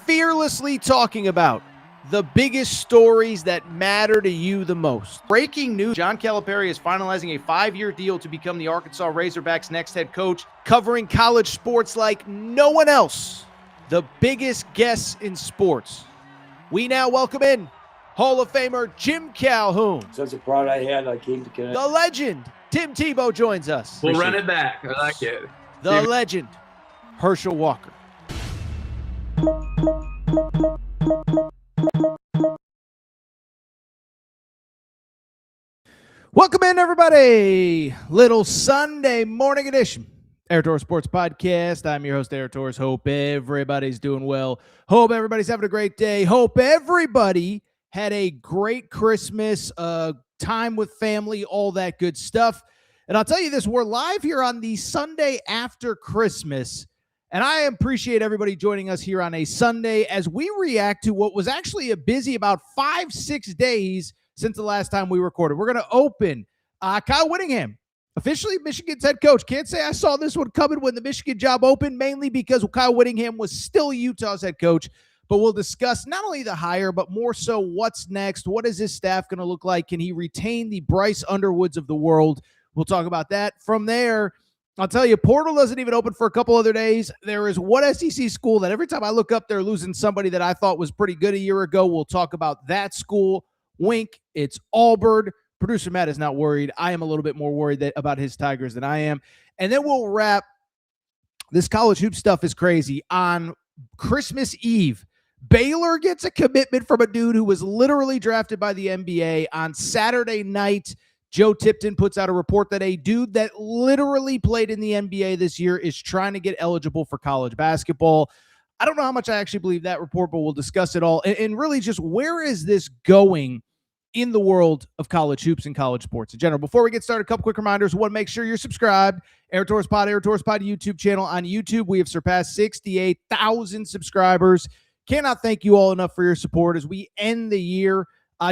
fearlessly talking about the biggest stories that matter to you the most. Breaking news, John Calipari is finalizing a 5-year deal to become the Arkansas Razorbacks' next head coach, covering college sports like no one else. The biggest guests in sports. We now welcome in Hall of Famer Jim Calhoun. Such a pride I had, I came to Connecticut. The legend, Tim Tebow, joins us. We'll run it back. I like it. The legend, Herschel Walker. Welcome in, everybody. Little Sunday morning edition, Air Torres Sports Podcast. I'm your host, Air Torres. Hope everybody's doing well. Hope everybody's having a great day. Hope everybody had a great Christmas, time with family, all that good stuff. And I'll tell you this, we're live here on the Sunday after Christmas, and I appreciate everybody joining us here on a Sunday as we react to what was actually a busy about 5-6 days since the last time we recorded. We're going to open Kyle Whittingham, officially Michigan's head coach. Can't say I saw this one coming when the Michigan job opened, mainly because Kyle Whittingham was still Utah's head coach. But we'll discuss not only the hire, but more so what's next. What is his staff going to look like? Can he retain the Bryce Underwoods of the world? We'll talk about that. From there, I'll tell you, portal doesn't even open for a couple other days. There is one SEC school that every time I look up, they're losing somebody that I thought was pretty good a year ago. We'll talk about that school. Wink, it's Auburn. Producer Matt is not worried. I am a little bit more worried about his Tigers than I am. And then we'll wrap. This college hoop stuff is crazy. On Christmas Eve, Baylor gets a commitment from a dude who was literally drafted by the NBA. On Saturday night, Joe Tipton puts out a report that a dude that literally played in the NBA this year is trying to get eligible for college basketball. I don't know how much I actually believe that report, but we'll discuss it all. And really just where is this going in the world of college hoops and college sports in general? Before we get started, a couple quick reminders. One, make sure you're subscribed. Air Torres Pod YouTube channel on YouTube. We have surpassed 68,000 subscribers. Cannot thank you all enough for your support as we end the year.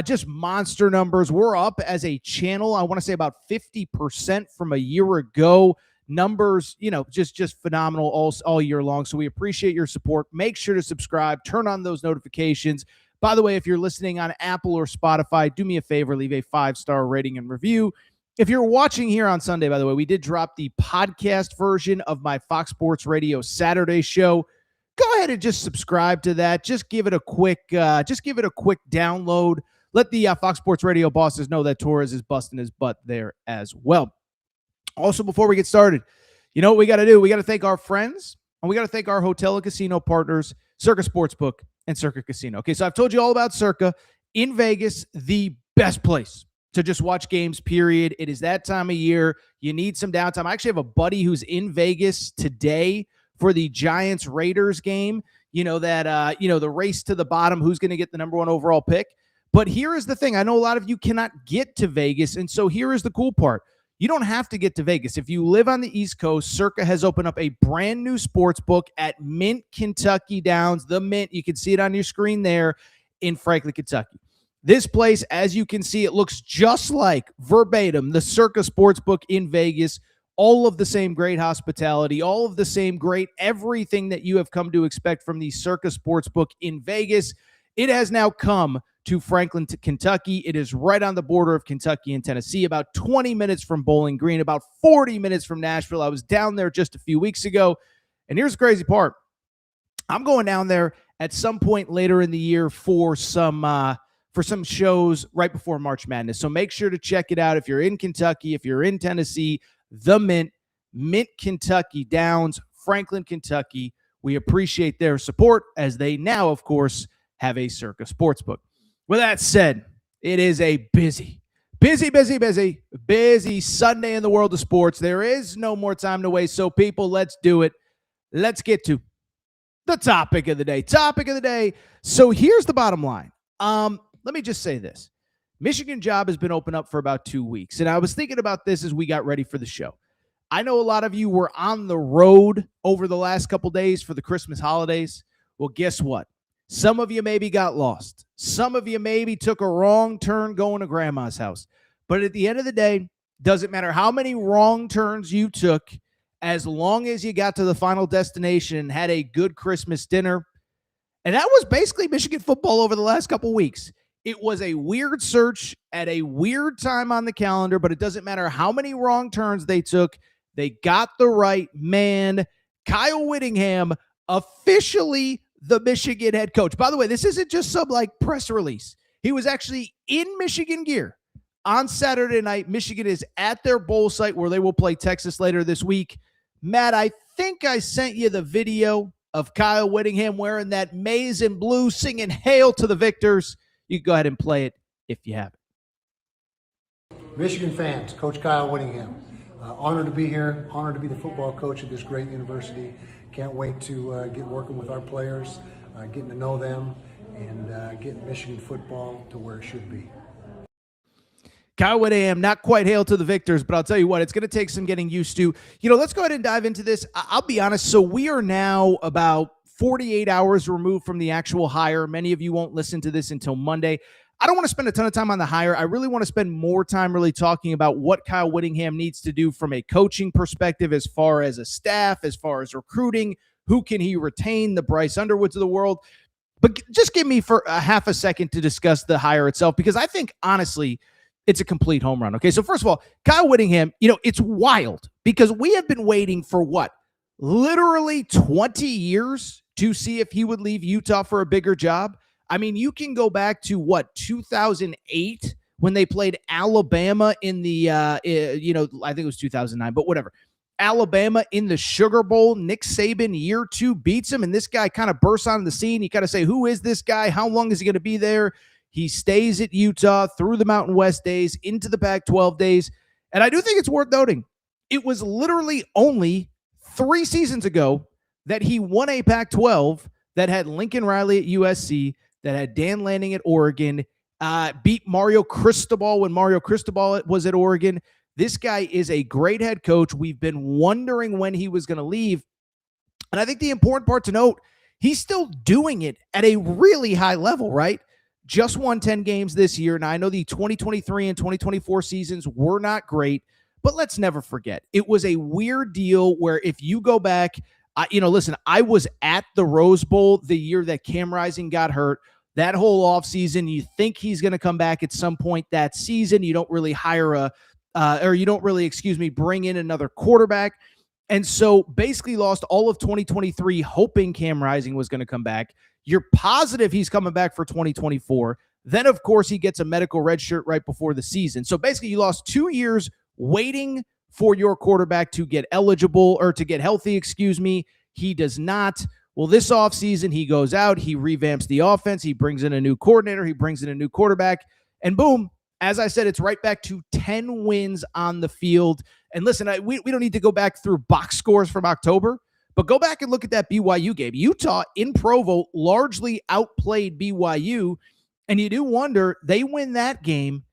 Just monster numbers. We're up as a channel, I want to say about 50% from a year ago. Numbers, just phenomenal all year long. So we appreciate your support. Make sure to subscribe. Turn on those notifications. By the way, if you're listening on Apple or Spotify, do me a favor, leave a 5-star rating and review. If you're watching here on Sunday, by the way, we did drop the podcast version of my Fox Sports Radio Saturday show. Go ahead and just subscribe to that. Just give it a quick download. Let the Fox Sports Radio bosses know that Torres is busting his butt there as well. Also, before we get started, you know what we got to do? We got to thank our friends, and we got to thank our hotel and casino partners, Circa Sportsbook and Circa Casino. Okay, so I've told you all about Circa. In Vegas, the best place to just watch games, period. It is that time of year. You need some downtime. I actually have a buddy who's in Vegas today for the Giants-Raiders game. The race to the bottom, who's going to get the number one overall pick. But here is the thing. I know a lot of you cannot get to Vegas, and so here is the cool part. You don't have to get to Vegas. If you live on the East Coast, Circa has opened up a brand new sports book at Mint, Kentucky Downs. The Mint, you can see it on your screen there in Franklin, Kentucky. This place, as you can see, it looks just like verbatim the Circa Sportsbook in Vegas. All of the same great hospitality, all of the same great everything that you have come to expect from the Circa Sportsbook in Vegas. It has now come to Franklin, Kentucky. It is right on the border of Kentucky and Tennessee, about 20 minutes from Bowling Green, about 40 minutes from Nashville. I was down there just a few weeks ago, and here's the crazy part. I'm going down there at some point later in the year for some shows right before March Madness. So make sure to check it out if you're in Kentucky, if you're in Tennessee. The Mint, Kentucky Downs, Franklin, Kentucky. We appreciate their support as they now, of course, have a Circa Sportsbook. With that said, it is a busy Sunday in the world of sports. There is no more time to waste. So people, let's do it. Let's get to the topic of the day. So here's the bottom line. Let me just say this. Michigan job has been open up for about 2 weeks. And I was thinking about this as we got ready for the show. I know a lot of you were on the road over the last couple days for the Christmas holidays. Well, guess what? Some of you maybe got lost. Some of you maybe took a wrong turn going to grandma's house. But at the end of the day, doesn't matter how many wrong turns you took, as long as you got to the final destination and had a good Christmas dinner, And that was basically Michigan football over the last couple of weeks. It was a weird search at a weird time on the calendar, but it doesn't matter how many wrong turns they took. They got the right man. Kyle Whittingham, officially the Michigan head coach. By the way, this isn't just some like press release. He was actually in Michigan gear on Saturday night. Michigan is at their bowl site where they will play Texas later this week. Matt, I think I sent you the video of Kyle Whittingham wearing that maize and blue singing Hail to the Victors. You can go ahead and play it if you have it. Michigan fans, Coach Kyle Whittingham. Honored to be here, honored to be the football coach at this great university. Can't wait to get working with our players, getting to know them, and getting Michigan football to where it should be. Kyle Whittingham, not quite Hail to the Victors, but I'll tell you what, it's going to take some getting used to. Let's go ahead and dive into this. I'll be honest. So we are now about 48 hours removed from the actual hire. Many of you won't listen to this until Monday. I don't want to spend a ton of time on the hire. I really want to spend more time really talking about what Kyle Whittingham needs to do from a coaching perspective, as far as a staff, as far as recruiting. Who can he retain? The Bryce Underwoods of the world. But just give me for a half a second to discuss the hire itself, because I think, honestly, it's a complete home run. Okay, so first of all, Kyle Whittingham, it's wild because we have been waiting for what? Literally 20 years to see if he would leave Utah for a bigger job. I mean, you can go back to 2008 when they played Alabama in the, I think it was 2009, but whatever. Alabama in the Sugar Bowl. Nick Saban, year 2, beats him, and this guy kind of bursts onto the scene. You kind of say, who is this guy? How long is he going to be there? He stays at Utah through the Mountain West days, into the Pac-12 days. And I do think it's worth noting, it was literally only 3 seasons ago that he won a Pac-12 that had Lincoln Riley at USC, that had Dan Lanning at Oregon, beat Mario Cristobal when Mario Cristobal was at Oregon. This guy is a great head coach. We've been wondering when he was going to leave. And I think the important part to note, he's still doing it at a really high level, right? Just won 10 games this year. Now, I know the 2023 and 2024 seasons were not great, but let's never forget, it was a weird deal where if you go back, listen, I was at the Rose Bowl the year that Cam Rising got hurt. That whole offseason, you think he's going to come back at some point that season. You don't really bring in another quarterback. And so basically lost all of 2023 hoping Cam Rising was going to come back. You're positive he's coming back for 2024. Then, of course, he gets a medical red shirt right before the season. So basically you lost 2 years waiting for your quarterback to get eligible or to get healthy, He does not. Well, this offseason, he goes out, he revamps the offense, he brings in a new coordinator, he brings in a new quarterback, and boom, as I said, it's right back to 10 wins on the field. And listen, we don't need to go back through box scores from October, but go back and look at that BYU game. Utah in Provo largely outplayed BYU, and you do wonder, they win that game,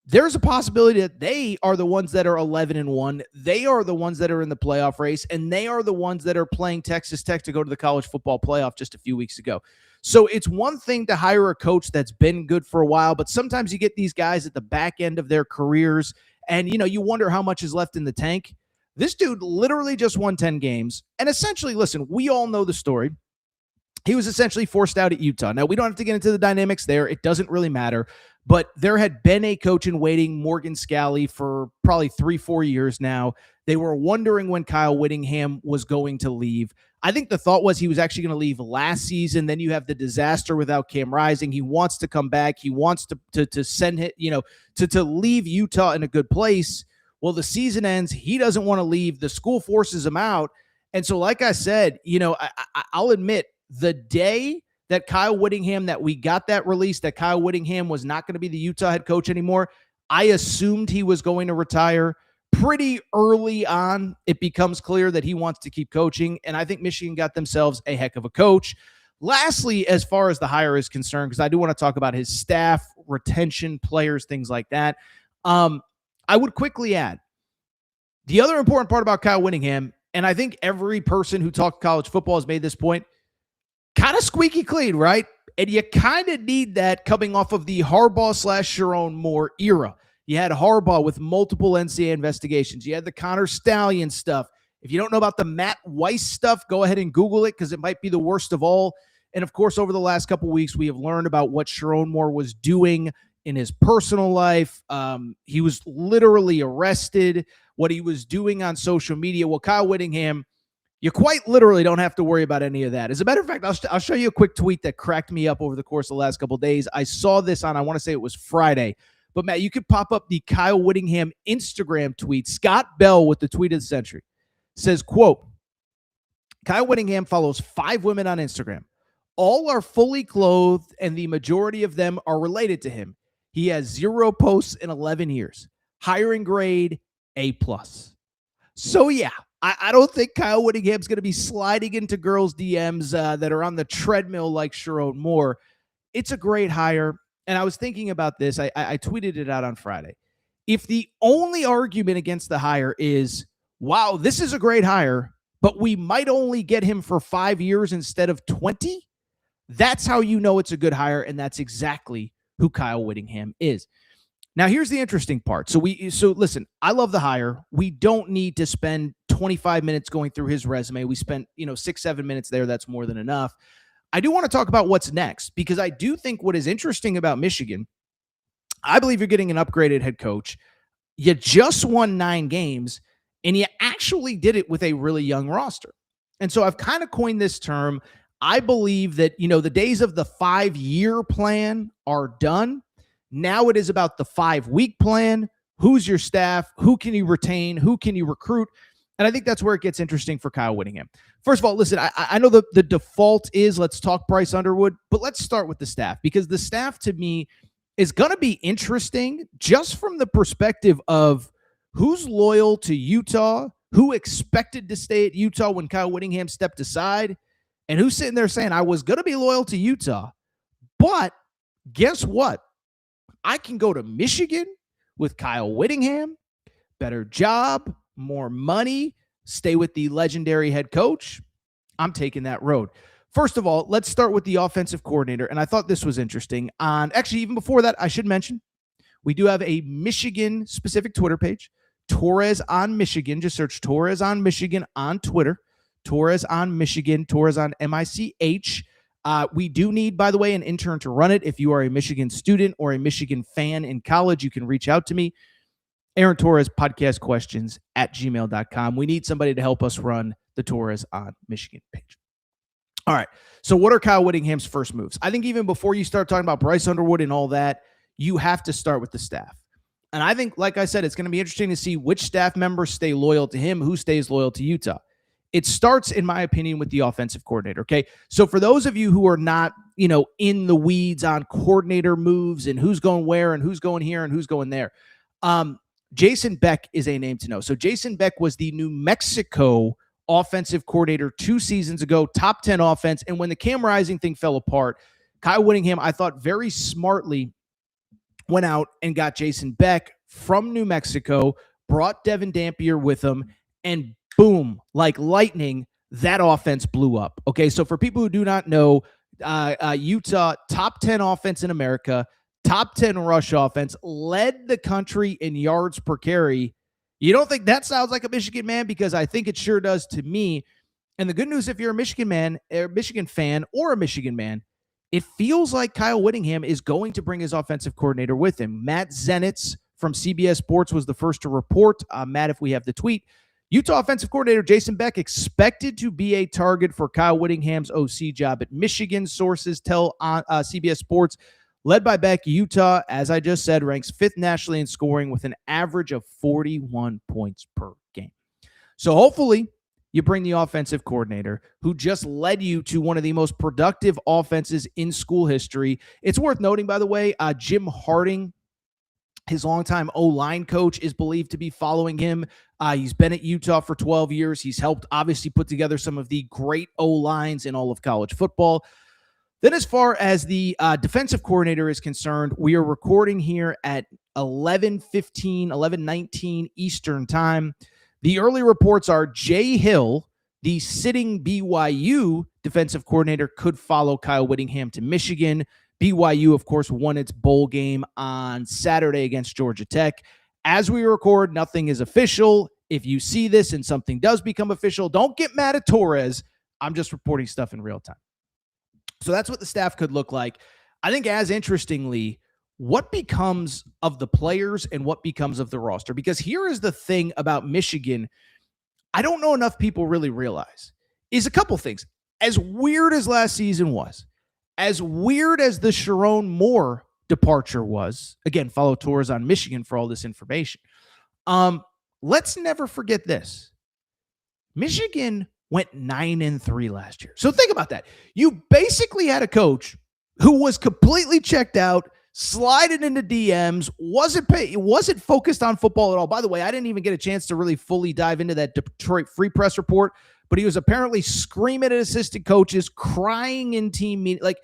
there's a possibility that they are the ones that are 11-1. They are the ones that are in the playoff race, and they are the ones that are playing Texas Tech to go to the college football playoff just a few weeks ago. So it's one thing to hire a coach that's been good for a while, but sometimes you get these guys at the back end of their careers, and you wonder how much is left in the tank. This dude literally just won 10 games, and essentially, listen, we all know the story. He was essentially forced out at Utah. Now, we don't have to get into the dynamics there. It doesn't really matter. But there had been a coach in waiting, Morgan Scalley, for probably 3-4 years now. They were wondering when Kyle Whittingham was going to leave. I think the thought was he was actually going to leave last season. Then you have the disaster without Cam Rising. He wants to come back. He wants to send it, to leave Utah in a good place. Well, the season ends. He doesn't want to leave. The school forces him out. And so, like I said, I'll admit, the day that Kyle Whittingham, that we got that release, that Kyle Whittingham was not going to be the Utah head coach anymore, I assumed he was going to retire. Pretty early on, it becomes clear that he wants to keep coaching, and I think Michigan got themselves a heck of a coach. Lastly, as far as the hire is concerned, because I do want to talk about his staff, retention, players, things like that, I would quickly add, the other important part about Kyle Whittingham, and I think every person who talked college football has made this point, kind of squeaky clean, right? And you kind of need that coming off of the Harbaugh/Sharon Moore era. You had Harbaugh with multiple NCAA investigations. You had the Connor Stallion stuff. If you don't know about the Matt Weiss stuff, go ahead and Google it because it might be the worst of all. And of course, over the last couple weeks, we have learned about what Sharon Moore was doing in his personal life. He was literally arrested, what he was doing on social media. Well, Kyle Whittingham, you quite literally don't have to worry about any of that. As a matter of fact, I'll show you a quick tweet that cracked me up over the course of the last couple of days. I saw this on, I want to say it was Friday. But, Matt, you could pop up the Kyle Whittingham Instagram tweet. Scott Bell with the tweet of the century says, quote, Kyle Whittingham follows 5 women on Instagram. All are fully clothed, and the majority of them are related to him. He has 0 posts in 11 years. Hiring grade, A+. So, yeah, I don't think Kyle Whittingham's going to be sliding into girls' DMs that are on the treadmill like Sharon Moore. It's a great hire. And I was thinking about this. I tweeted it out on Friday. If the only argument against the hire is, wow, this is a great hire, but we might only get him for 5 years instead of 20, that's how you know it's a good hire, and that's exactly who Kyle Whittingham is. Now, here's the interesting part. So listen, I love the hire. We don't need to spend 25 minutes going through his resume. We spent, 6-7 minutes there. That's more than enough. I do want to talk about what's next, because I do think what is interesting about Michigan, I believe you're getting an upgraded head coach. You just won 9 games, and you actually did it with a really young roster. And so I've kind of coined this term. I believe that, the days of the 5-year plan are done. Now it is about the 5-week plan. Who's your staff? Who can you retain? Who can you recruit? And I think that's where it gets interesting for Kyle Whittingham. First of all, listen, I know the default is let's talk Bryce Underwood, but let's start with the staff, because the staff to me is going to be interesting just from the perspective of who's loyal to Utah, who expected to stay at Utah when Kyle Whittingham stepped aside, and who's sitting there saying, I was going to be loyal to Utah, but guess what? I can go to Michigan with Kyle Whittingham, better job, more money, stay with the legendary head coach. I'm taking that road. First of all, let's start with the offensive coordinator. And I thought this was interesting. Actually, even before that, I should mention, we do have a Michigan-specific Twitter page, Torres on Michigan. Just search Torres on Michigan on Twitter. Torres on Michigan, Torres on MICH. We do need, by the way, an intern to run it. If you are a Michigan student or a Michigan fan in college, you can reach out to me. Aaron Torres podcast questions at gmail.com. We need somebody to help us run the Torres on Michigan page. All right. So what are Kyle Whittingham's first moves? I think even before you start talking about Bryce Underwood and all that, you have to start with the staff. And I think, like I said, it's going to be interesting to see which staff members stay loyal to him, who stays loyal to Utah. It starts, in my opinion, with the offensive coordinator. Okay. So for those of you who are not, in the weeds on coordinator moves and who's going where and who's going here and who's going there, Jason Beck is a name to know. So Jason Beck was the New Mexico offensive coordinator 2 seasons ago, top 10 offense. And when the Cam Rising thing fell apart, Kyle Whittingham, I thought very smartly, went out and got Jason Beck from New Mexico, brought Devin Dampier with him, and boom, like lightning, that offense blew up. Okay, so for people who do not know, Utah, top 10 offense in America, top 10 rush offense, led the country in yards per carry. You don't think that sounds like a Michigan man? Because I think it sure does to me. And the good news, if you're a Michigan man, a Michigan fan, or a Michigan man, it feels like Kyle Whittingham is going to bring his offensive coordinator with him. Matt Zenitz from CBS Sports was the first to report. Matt, if we have the tweet, Utah offensive coordinator Jason Beck expected to be a target for Kyle Whittingham's OC job at Michigan. Sources tell CBS Sports. Led by Beck, Utah, as I just said, ranks 5th nationally in scoring with an average of 41 points per game. So hopefully you bring the offensive coordinator who just led you to one of the most productive offenses in school history. It's worth noting, by the way, Jim Harding, his longtime O-line coach, is believed to be following him. He's been at Utah for 12 years. He's helped obviously put together some of the great O-lines in all of college football. Then as far as the defensive coordinator is concerned, we are recording here at 11:19 Eastern time. The early reports are Jay Hill, the sitting BYU defensive coordinator, could follow Kyle Whittingham to Michigan. BYU, of course, won its bowl game on Saturday against Georgia Tech. As we record, nothing is official. If you see this and something does become official, don't get mad at Torres. I'm just reporting stuff in real time. So that's what the staff could look like. I think as interestingly, what becomes of the players and what becomes of the roster? Because here is the thing about Michigan I don't know enough people really realize is a couple things. As weird as last season was, as weird as the Sharon Moore departure was, again, follow Torres on Michigan for all this information. Let's never forget this. Michigan went 9-3 last year. So think about that. You basically had a coach who was completely checked out, sliding into DMs, wasn't focused on football at all. By the way, I didn't even get a chance to really fully dive into that Detroit Free Press report, but he was apparently screaming at assistant coaches, crying in team meeting. Like,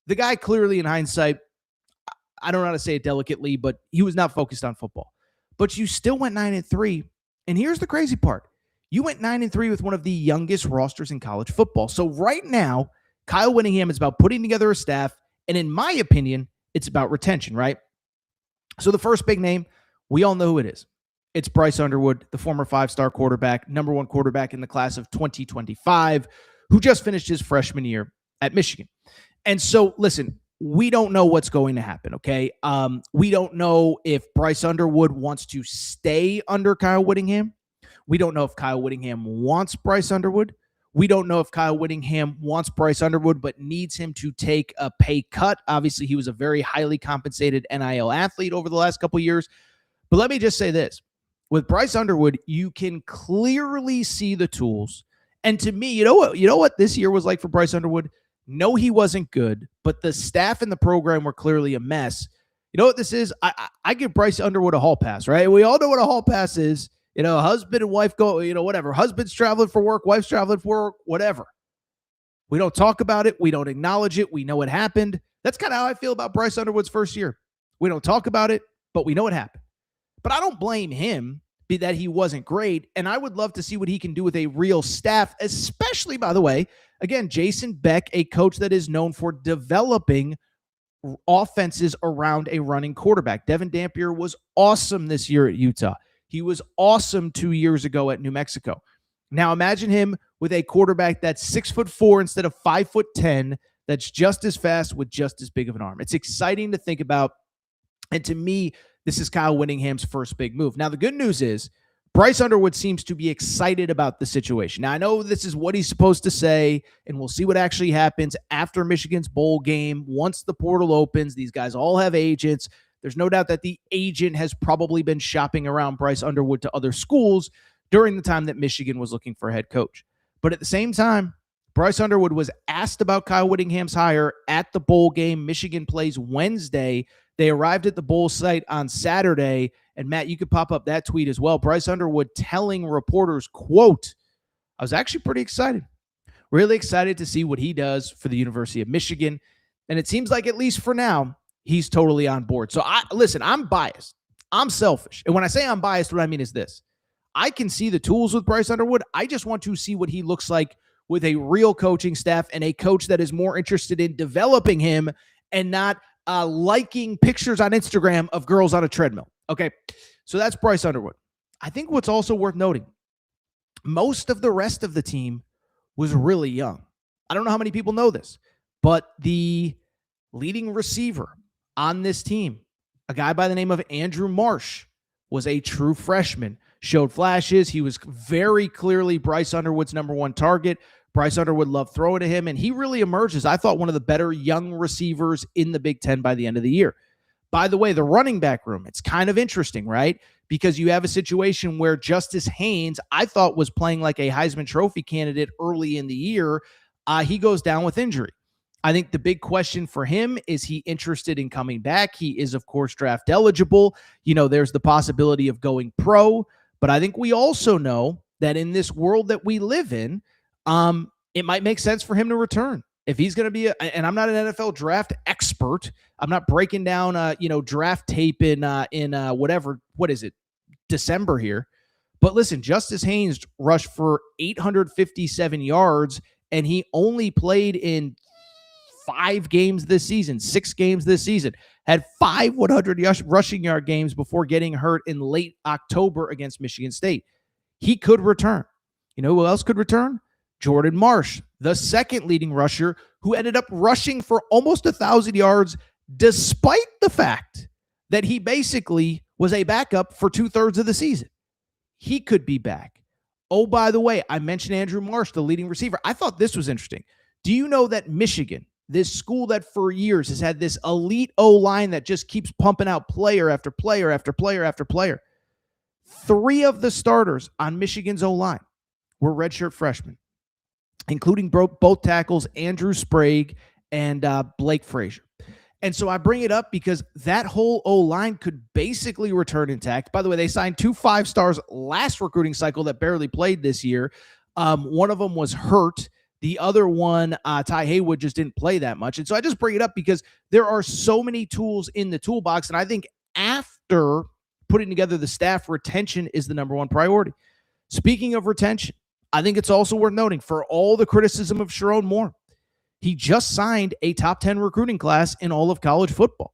the guy clearly in hindsight, I don't know how to say it delicately, but he was not focused on football. But you still went 9-3. And here's the crazy part. You went 9-3 with one of the youngest rosters in college football. So right now, Kyle Whittingham is about putting together a staff. And in my opinion, it's about retention, right? So the first big name, we all know who it is. It's Bryce Underwood, the former 5-star quarterback, number 1 quarterback in the class of 2025, who just finished his freshman year at Michigan. And so, listen, we don't know what's going to happen, okay? We don't know if Bryce Underwood wants to stay under Kyle Whittingham. We don't know if Kyle Whittingham wants Bryce Underwood. We don't know if Kyle Whittingham wants Bryce Underwood, but needs him to take a pay cut. Obviously, he was a very highly compensated NIL athlete over the last couple of years. But let me just say this. With Bryce Underwood, you can clearly see the tools. And to me, you know what this year was like for Bryce Underwood? No, he wasn't good, but the staff and the program were clearly a mess. You know what this is? I give Bryce Underwood a hall pass, right? We all know what a hall pass is. Husband and wife go, whatever. Husband's traveling for work, wife's traveling for work, whatever. We don't talk about it. We don't acknowledge it. We know it happened. That's kind of how I feel about Bryce Underwood's first year. We don't talk about it, but we know it happened. But I don't blame him that he wasn't great, and I would love to see what he can do with a real staff, especially, by the way, again, Jason Beck, a coach that is known for developing offenses around a running quarterback. Devin Dampier was awesome this year at Utah. He was awesome 2 years ago at New Mexico. Now imagine him with a quarterback that's 6'4" instead of 5'10", that's just as fast with just as big of an arm. It's exciting to think about. And to me, this is Kyle Whittingham's first big move. Now, the good news is Bryce Underwood seems to be excited about the situation. Now, I know this is what he's supposed to say, and we'll see what actually happens after Michigan's bowl game. Once the portal opens, these guys all have agents. There's no doubt that the agent has probably been shopping around Bryce Underwood to other schools during the time that Michigan was looking for a head coach. But at the same time, Bryce Underwood was asked about Kyle Whittingham's hire at the bowl game. Michigan plays Wednesday. They arrived at the bowl site on Saturday. And Matt, you could pop up that tweet as well. Bryce Underwood telling reporters, quote, I was actually pretty excited. Really excited to see what he does for the University of Michigan. And it seems like, at least for now, he's totally on board. So listen, I'm biased. I'm selfish. And when I say I'm biased, what I mean is this. I can see the tools with Bryce Underwood. I just want to see what he looks like with a real coaching staff and a coach that is more interested in developing him and not liking pictures on Instagram of girls on a treadmill. Okay, so that's Bryce Underwood. I think what's also worth noting, most of the rest of the team was really young. I don't know how many people know this, but the leading receiver on this team, a guy by the name of Andrew Marsh, was a true freshman, showed flashes. He was very clearly Bryce Underwood's number 1 target. Bryce Underwood loved throwing to him, and he really emerged as, I thought, one of the better young receivers in the Big Ten by the end of the year. By the way, the running back room, it's kind of interesting, right? Because you have a situation where Justice Haynes, I thought, was playing like a Heisman Trophy candidate early in the year. He goes down with injury. I think the big question for him is he interested in coming back? He is, of course, draft eligible. There's the possibility of going pro. But I think we also know that in this world that we live in, it might make sense for him to return. If he's going to be, and I'm not an NFL draft expert, I'm not breaking down, draft tape in December here. But listen, Justice Haynes rushed for 857 yards, and he only played in 6 games this season, had 5 100 rushing yard games before getting hurt in late October against Michigan State. He could return. You know who else could return? Jordan Marsh, the second leading rusher, who ended up rushing for almost 1,000 yards, despite the fact that he basically was a backup for 2/3 of the season. He could be back. Oh, by the way, I mentioned Andrew Marsh, the leading receiver. I thought this was interesting. Do you know that Michigan, this school that for years has had this elite O-line that just keeps pumping out player after player after player after player, 3 of the starters on Michigan's O-line were redshirt freshmen, including both tackles, Andrew Sprague and Blake Frazier. And so I bring it up because that whole O-line could basically return intact. By the way, they signed 2 5-stars last recruiting cycle that barely played this year. One of them was hurt. The other one, Ty Haywood, just didn't play that much. And so I just bring it up because there are so many tools in the toolbox. And I think after putting together the staff, retention is the number one priority. Speaking of retention, I think it's also worth noting, for all the criticism of Sherrone Moore, he just signed a top 10 recruiting class in all of college football.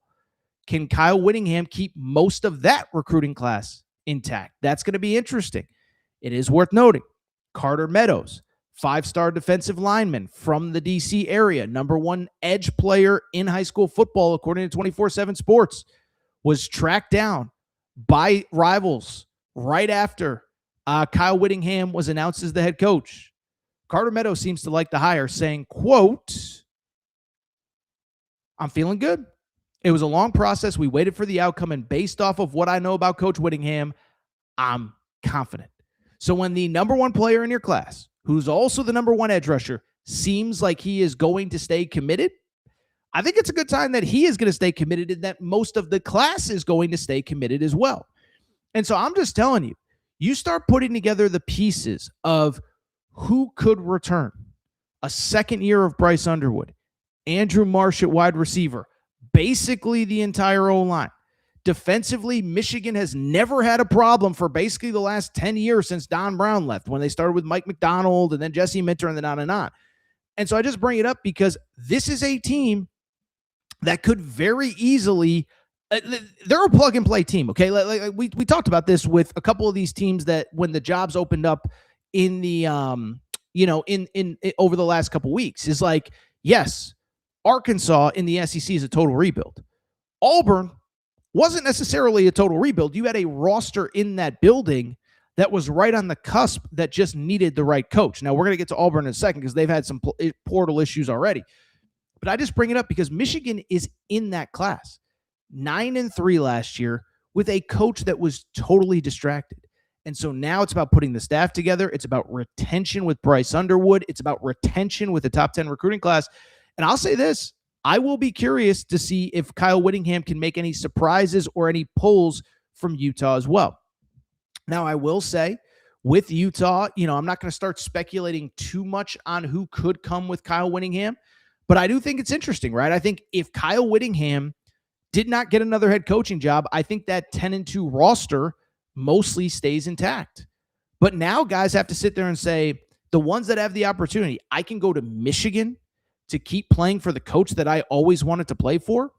Can Kyle Whittingham keep most of that recruiting class intact? That's going to be interesting. It is worth noting, Carter Meadows, 5-star defensive lineman from the D.C. area, number 1 edge player in high school football, according to 24/7 Sports, was tracked down by rivals right after Kyle Whittingham was announced as the head coach. Carter Meadows seems to like the hire, saying, quote, "I'm feeling good. It was a long process. We waited for the outcome, and based off of what I know about Coach Whittingham, I'm confident." So when the number 1 player in your class, who's also the number 1 edge rusher, seems like he is going to stay committed, I think it's a good time that he is going to stay committed and that most of the class is going to stay committed as well. And so I'm just telling you, you start putting together the pieces of who could return. A second year of Bryce Underwood, Andrew Marsh at wide receiver, basically the entire O-line. Defensively, Michigan has never had a problem for basically the last 10 years since Don Brown left, when they started with Mike McDonald and then Jesse Minter and then on and on. And so I just bring it up because this is a team that could very easily they're a plug-and-play team, okay? Like we talked about this with a couple of these teams that when the jobs opened up in the in over the last couple weeks, is like, yes, Arkansas in the SEC is a total rebuild. Auburn wasn't necessarily a total rebuild. You had a roster in that building that was right on the cusp that just needed the right coach. Now, we're going to get to Auburn in a second because they've had some portal issues already. But I just bring it up because Michigan is in that class. 9-3 last year with a coach that was totally distracted. And so now it's about putting the staff together. It's about retention with Bryce Underwood. It's about retention with the top 10 recruiting class. And I'll say this, I will be curious to see if Kyle Whittingham can make any surprises or any pulls from Utah as well. Now, I will say with Utah, I'm not going to start speculating too much on who could come with Kyle Whittingham, but I do think it's interesting, right? I think if Kyle Whittingham did not get another head coaching job, I think that 10-2 roster mostly stays intact. But now guys have to sit there and say, the ones that have the opportunity, I can go to Michigan to keep playing for the coach that I always wanted to play for,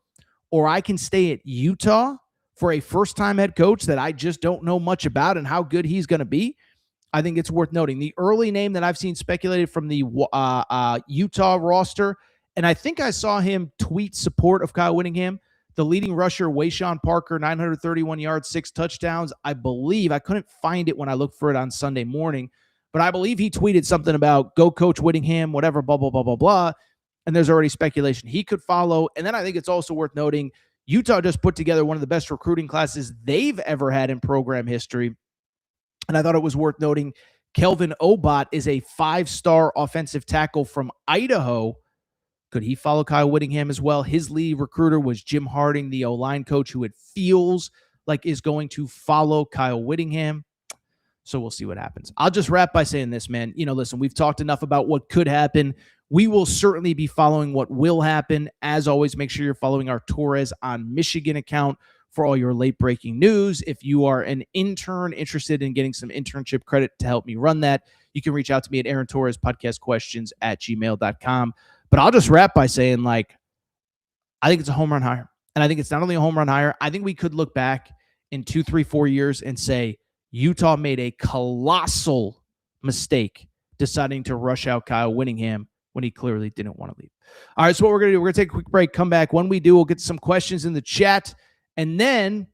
or I can stay at Utah for a first-time head coach that I just don't know much about and how good he's going to be. I think it's worth noting. The early name that I've seen speculated from the Utah roster, and I think I saw him tweet support of Kyle Whittingham, the leading rusher, Wayshawn Parker, 931 yards, 6 touchdowns. I believe, I couldn't find it when I looked for it on Sunday morning, but I believe he tweeted something about go coach Whittingham, whatever, blah, blah, blah, blah, blah. And there's already speculation he could follow. And then I think it's also worth noting, Utah just put together one of the best recruiting classes they've ever had in program history. And I thought it was worth noting, Kelvin Obot is a 5-star offensive tackle from Idaho. Could he follow Kyle Whittingham as well? His lead recruiter was Jim Harding, the O-line coach, who it feels like is going to follow Kyle Whittingham. So we'll see what happens. I'll just wrap by saying this, man. Listen, we've talked enough about what could happen. We will certainly be following what will happen. As always, make sure you're following our Torres on Michigan account for all your late-breaking news. If you are an intern interested in getting some internship credit to help me run that, you can reach out to me at Aaron Torres podcastquestions@gmail.com. But I'll just wrap by saying, I think it's a home run hire. And I think it's not only a home run hire, I think we could look back in 2, 3, 4 years and say Utah made a colossal mistake deciding to rush out Kyle Whittingham when he clearly didn't want to leave. All right, so what we're going to do, we're going to take a quick break, come back. When we do, we'll get some questions in the chat, and then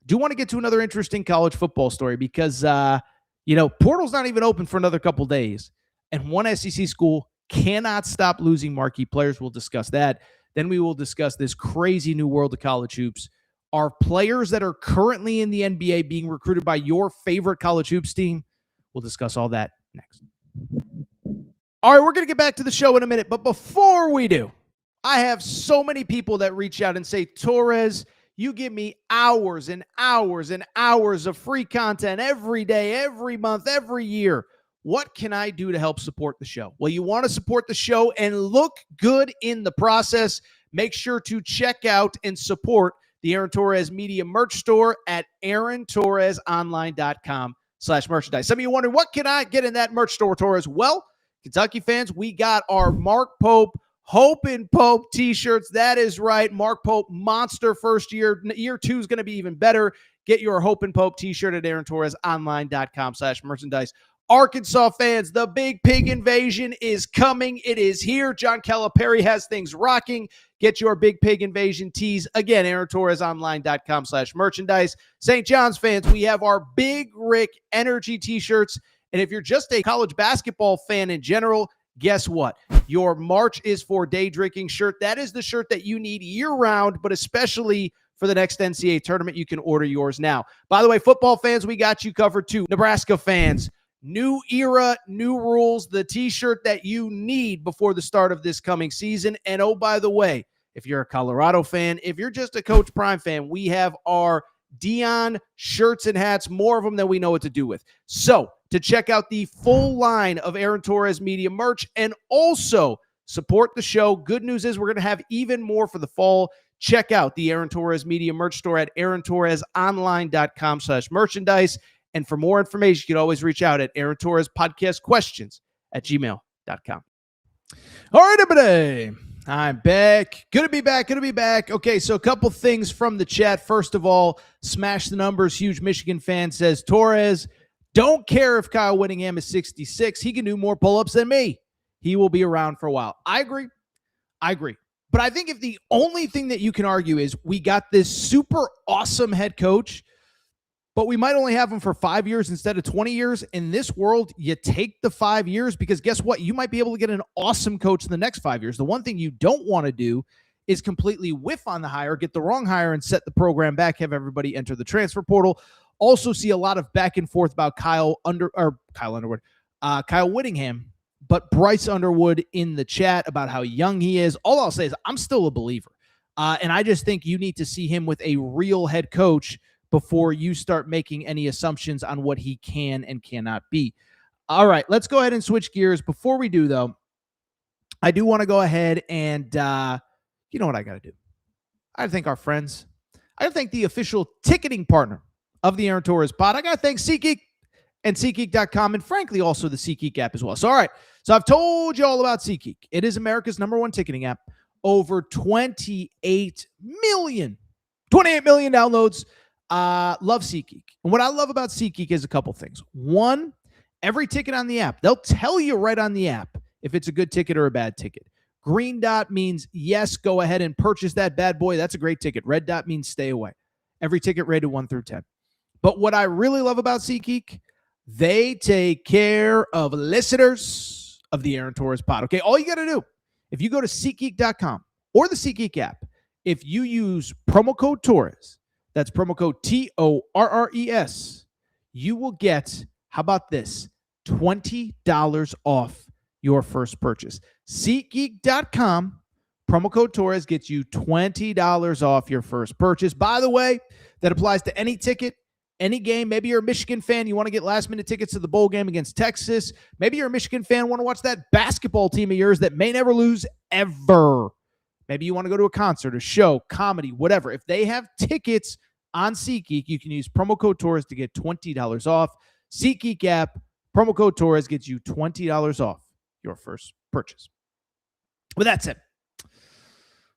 do want to get to another interesting college football story because, portal's not even open for another couple days, and one SEC school cannot stop losing marquee players. We'll discuss that. Then we will discuss this crazy new world of college hoops. Are players that are currently in the NBA being recruited by your favorite college hoops team? We'll discuss all that next. All right, we're going to get back to the show in a minute, but before we do, I have so many people that reach out and say, Torres, you give me hours and hours and hours of free content every day, every month, every year. What can I do to help support the show? Well, you want to support the show and look good in the process. Make sure to check out and support the Aaron Torres Media merch store at aarontorresonline.com/merchandise. Some of you wondering, what can I get in that merch store, Torres? Well, Kentucky fans, we got our Mark Pope Hope and Pope t-shirts. That is right. Mark Pope, monster first year. Year 2 is going to be even better. Get your Hope and Pope t-shirt at aarontorresonline.com/merchandise. Arkansas fans, the Big Pig Invasion is coming. It is here. John Calipari has things rocking. Get your Big Pig Invasion tees. Again, aarontorresonline.com/merchandise. St. John's fans, we have our Big Rick Energy t-shirts. And if you're just a college basketball fan in general, guess what? Your March is for Day Drinking shirt. That is the shirt that you need year-round, but especially for the next NCAA tournament. You can order yours now. By the way, football fans, we got you covered too. Nebraska fans, new era, new rules, the t-shirt that you need before the start of this coming season. And oh, by the way, if you're a Colorado fan, if you're just a Coach Prime fan, we have our Dion shirts and hats, more of them than we know what to do with. So to check out the full line of Aaron Torres Media merch and also support the show, good news is we're going to have even more for the fall. Check out the Aaron Torres Media merch store at aarontorresonline.com/merchandise. And for more information, you can always reach out at Aaron Torres Podcast Questions at gmail.com. All right, everybody. I'm back. Good to be back. Okay, so a couple things from the chat. First of all, Smash the Numbers, huge Michigan fan, says, Torres, don't care if Kyle Whittingham is 66. He can do more pull-ups than me. He will be around for a while. I agree. But I think if the only thing that you can argue is we got this super awesome head coach, but we might only have him for 5 years instead of 20 years. In this world, you take the 5 years because guess what? You might be able to get an awesome coach in the next 5 years. The one thing you don't want to do is completely whiff on the hire, get the wrong hire, and set the program back, have everybody enter the transfer portal. Also see a lot of back and forth about Kyle Whittingham, but Bryce Underwood in the chat about how young he is. All I'll say is I'm still a believer. And I just think you need to see him with a real head coach before you start making any assumptions on what he can and cannot be. All right, let's go ahead and switch gears. Before we do, though, I do want to go ahead and, you know what I got to do? I got to thank our friends. I got to thank the official ticketing partner of the Aaron Torres pod. I got to thank SeatGeek and SeatGeek.com, and frankly, also the SeatGeek app as well. So, all right, so I've told you all about SeatGeek. It is America's #1 ticketing app. Over 28 million downloads. Love SeatGeek. And what I love about SeatGeek is a couple things. One, every ticket on the app, they'll tell you right on the app if it's a good ticket or a bad ticket. Green dot means, yes, go ahead and purchase that bad boy. That's a great ticket. Red dot means stay away. Every ticket rated 1 through 10. But what I really love about SeatGeek, they take care of listeners of the Aaron Torres pod. Okay, all you got to do, if you go to SeatGeek.com or the SeatGeek app, if you use promo code Torres, that's promo code TORRES, you will get, how about this, $20 off your first purchase. SeatGeek.com, promo code Torres gets you $20 off your first purchase. By the way, that applies to any ticket, any game. Maybe you're a Michigan fan, you want to get last-minute tickets to the bowl game against Texas. Maybe you're a Michigan fan, want to watch that basketball team of yours that may never lose ever. Maybe you want to go to a concert, a show, comedy, whatever. If they have tickets on SeatGeek, you can use promo code Torres to get $20 off. SeatGeek app, promo code Torres gets you $20 off your first purchase. With that said,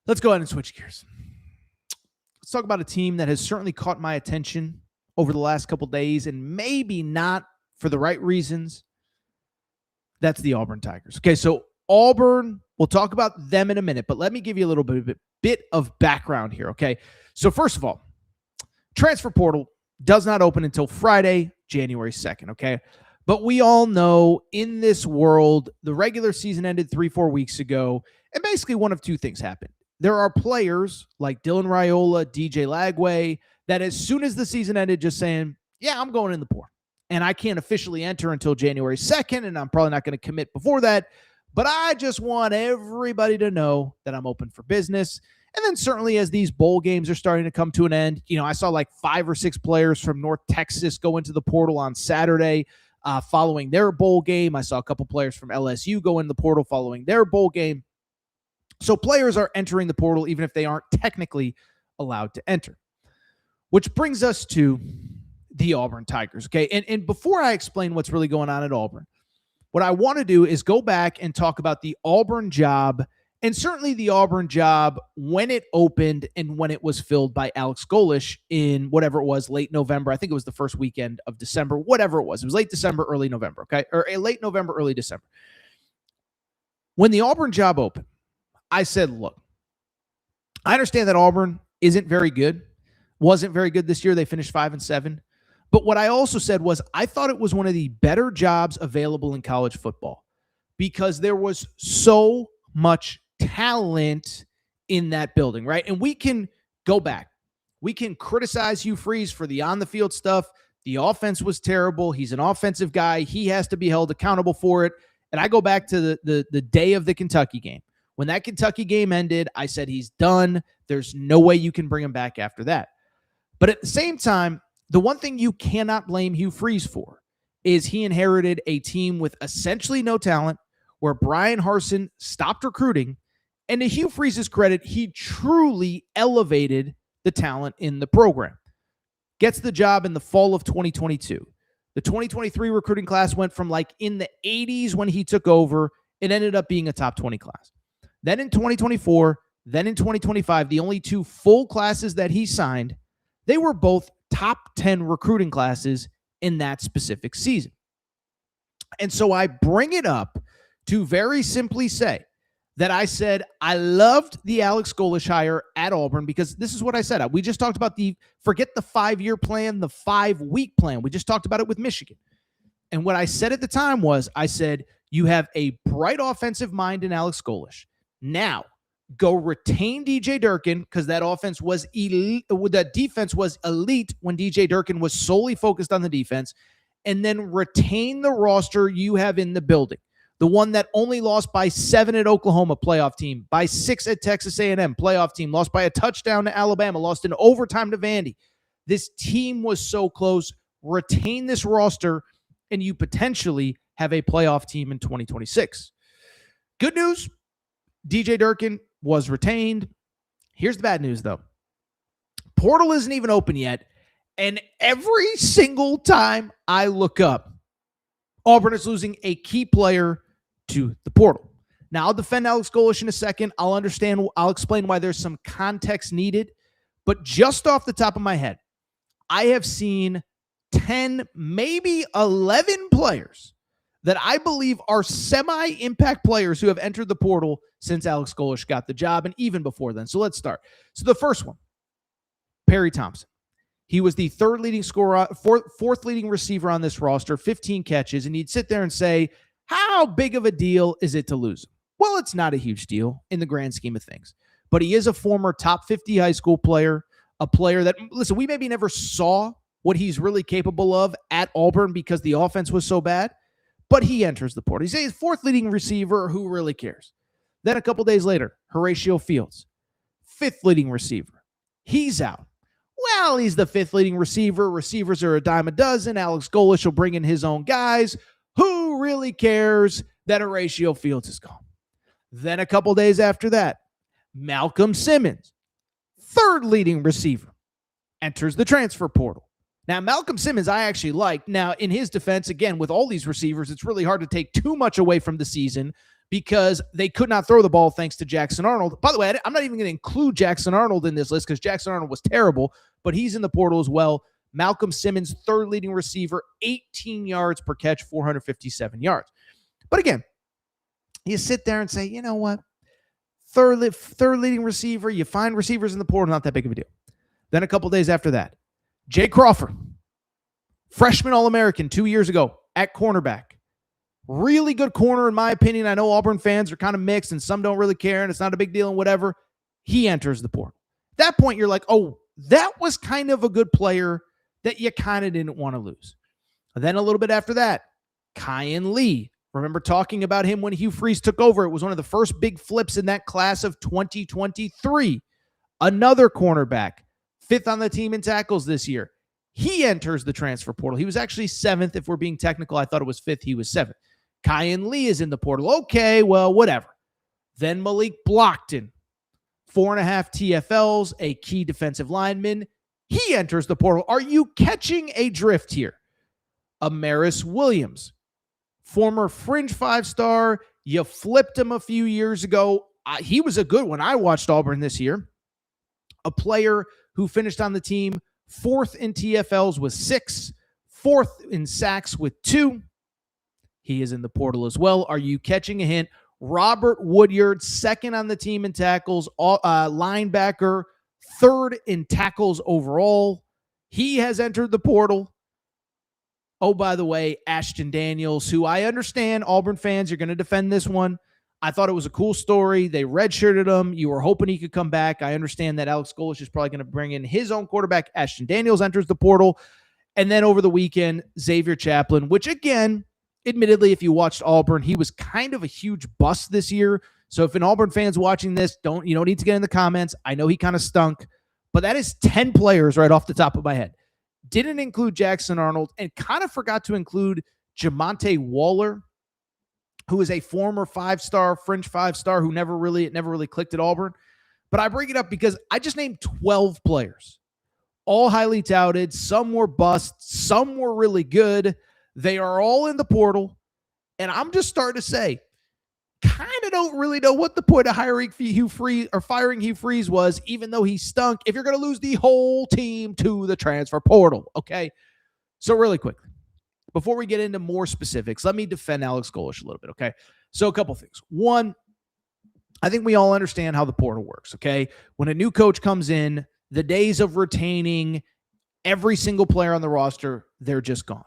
let's go ahead and switch gears. Let's talk about a team that has certainly caught my attention over the last couple days, and maybe not for the right reasons. That's the Auburn Tigers. Okay, so Auburn, we'll talk about them in a minute, but let me give you a little bit of background here, okay? So first of all, transfer portal does not open until Friday, January 2nd, okay? But we all know in this world, the regular season ended 3-4 weeks ago, and basically one of two things happened. There are players like Dylan Raiola, DJ Lagway, that as soon as the season ended, just saying, yeah, I'm going in the portal. And I can't officially enter until January 2nd, and I'm probably not going to commit before that. But I just want everybody to know that I'm open for business. And then certainly as these bowl games are starting to come to an end, I saw like 5 or 6 players from North Texas go into the portal on Saturday following their bowl game. I saw a couple players from LSU go in the portal following their bowl game. So players are entering the portal even if they aren't technically allowed to enter. Which brings us to the Auburn Tigers, okay? And before I explain what's really going on at Auburn, what I want to do is go back and talk about the Auburn job, and certainly the Auburn job when it opened and when it was filled by Alex Golesh in whatever it was, late November. I think it was the first weekend of December, whatever it was. It was late December, early November, okay? Or late November, early December. When the Auburn job opened, I said, look, I understand that Auburn isn't very good, wasn't very good this year. They finished 5-7. But what I also said was I thought it was one of the better jobs available in college football because there was so much talent in that building, right? And we can go back. We can criticize Hugh Freeze for the on-the-field stuff. The offense was terrible. He's an offensive guy. He has to be held accountable for it. And I go back to the day of the Kentucky game. When that Kentucky game ended, I said he's done. There's no way you can bring him back after that. But at the same time, the one thing you cannot blame Hugh Freeze for is he inherited a team with essentially no talent where Brian Harsin stopped recruiting. And to Hugh Freeze's credit, he truly elevated the talent in the program. Gets the job in the fall of 2022. The 2023 recruiting class went from like in the 80s when he took over. It ended up being a top 20 class. Then in 2024, then in 2025, the only 2 full classes that he signed, they were both top 10 recruiting classes in that specific season. And so I bring it up to very simply say that I said I loved the Alex Golesh hire at Auburn because this is what I said. We just talked about forget the 5-year plan, the 5-week plan. We just talked about it with Michigan. And what I said at the time was, I said, you have a bright offensive mind in Alex Golesh. Now, go retain DJ Durkin because that offense was elite. That defense was elite when DJ Durkin was solely focused on the defense, and then retain the roster you have in the building. The one that only lost by 7 at Oklahoma, playoff team, by 6 at Texas A&M, playoff team, lost by a touchdown to Alabama, lost in overtime to Vandy. This team was so close. Retain this roster, and you potentially have a playoff team in 2026. Good news. DJ Durkin was retained. Here's the bad news, though. Portal isn't even open yet, and every single time I look up, Auburn is losing a key player to the portal. Now, I'll defend Alex Golesh in a second. I'll explain why there's some context needed, but just off the top of my head, I have seen 10, maybe 11 players that I believe are semi-impact players who have entered the portal since Alex Golesh got the job and even before then. So let's start. So the first one, Perry Thompson. He was the fourth leading receiver on this roster, 15 catches, and he'd sit there and say, how big of a deal is it to lose him? Well, it's not a huge deal in the grand scheme of things, but he is a former top 50 high school player, a player that, listen, we maybe never saw what he's really capable of at Auburn because the offense was so bad, but he enters the portal. He's a fourth leading receiver. Who really cares? Then a couple days later, Horatio Fields, fifth leading receiver. He's out. Well, he's the fifth leading receiver. Receivers are a dime a dozen. Alex Golesh will bring in his own guys. Who really cares that Horatio Fields is gone? Then a couple days after that, Malcolm Simmons, third leading receiver, enters the transfer portal. Now, Malcolm Simmons, I actually like. Now, in his defense, again, with all these receivers, it's really hard to take too much away from the season because they could not throw the ball thanks to Jackson Arnold. By the way, I'm not even going to include Jackson Arnold in this list because Jackson Arnold was terrible, but he's in the portal as well. Malcolm Simmons, third leading receiver, 18 yards per catch, 457 yards. But again, you sit there and say, you know what? Third leading receiver, you find receivers in the portal, not that big of a deal. Then a couple days after that, Jay Crawford, freshman All-American 2 years ago at cornerback. Really good corner, in my opinion. I know Auburn fans are kind of mixed and some don't really care and it's not a big deal and whatever. He enters the portal. At that point, you're like, oh, that was kind of a good player that you kind of didn't want to lose. And then a little bit after that, Kyan Lee. Remember talking about him when Hugh Freeze took over. It was one of the first big flips in that class of 2023. Another cornerback, 5th on the team in tackles this year. He enters the transfer portal. He was actually 7th. If we're being technical, I thought it was 5th. He was 7th. Kyan Lee is in the portal. Okay, well, whatever. Then Malik Blockton, 4.5 TFLs, a key defensive lineman. He enters the portal. Are you catching a drift here? Amaris Williams, former fringe 5-star. You flipped him a few years ago. He was a good one. I watched Auburn this year. A player who finished on the team 4th in TFLs with 6, 4th in sacks with 2. He is in the portal as well. Are you catching a hint? Robert Woodyard, 2nd on the team in tackles, linebacker, 3rd in tackles overall. He has entered the portal. Oh, by the way, Ashton Daniels, who I understand Auburn fans are going to defend this one. I thought it was a cool story. They redshirted him. You were hoping he could come back. I understand that Alex Golesh is probably going to bring in his own quarterback. Ashton Daniels enters the portal. And then over the weekend, Xavier Chaplin, which again, admittedly, if you watched Auburn, he was kind of a huge bust this year. So if an Auburn fan's watching this, you don't need to get in the comments. I know he kind of stunk, but that is 10 players right off the top of my head. Didn't include Jackson Arnold and kind of forgot to include Jamonte Waller, who is a former 5-star, fringe 5-star who never really clicked at Auburn. But I bring it up because I just named 12 players, all highly touted. Some were busts, some were really good. They are all in the portal. And I'm just starting to say, kind of don't really know what the point of hiring Hugh Freeze or firing Hugh Freeze was, even though he stunk, if you're going to lose the whole team to the transfer portal. Okay. So really quickly, before we get into more specifics, let me defend Alex Golesh a little bit. Okay. So a couple things. One, I think we all understand how the portal works. Okay. When a new coach comes in, the days of retaining every single player on the roster, they're just gone.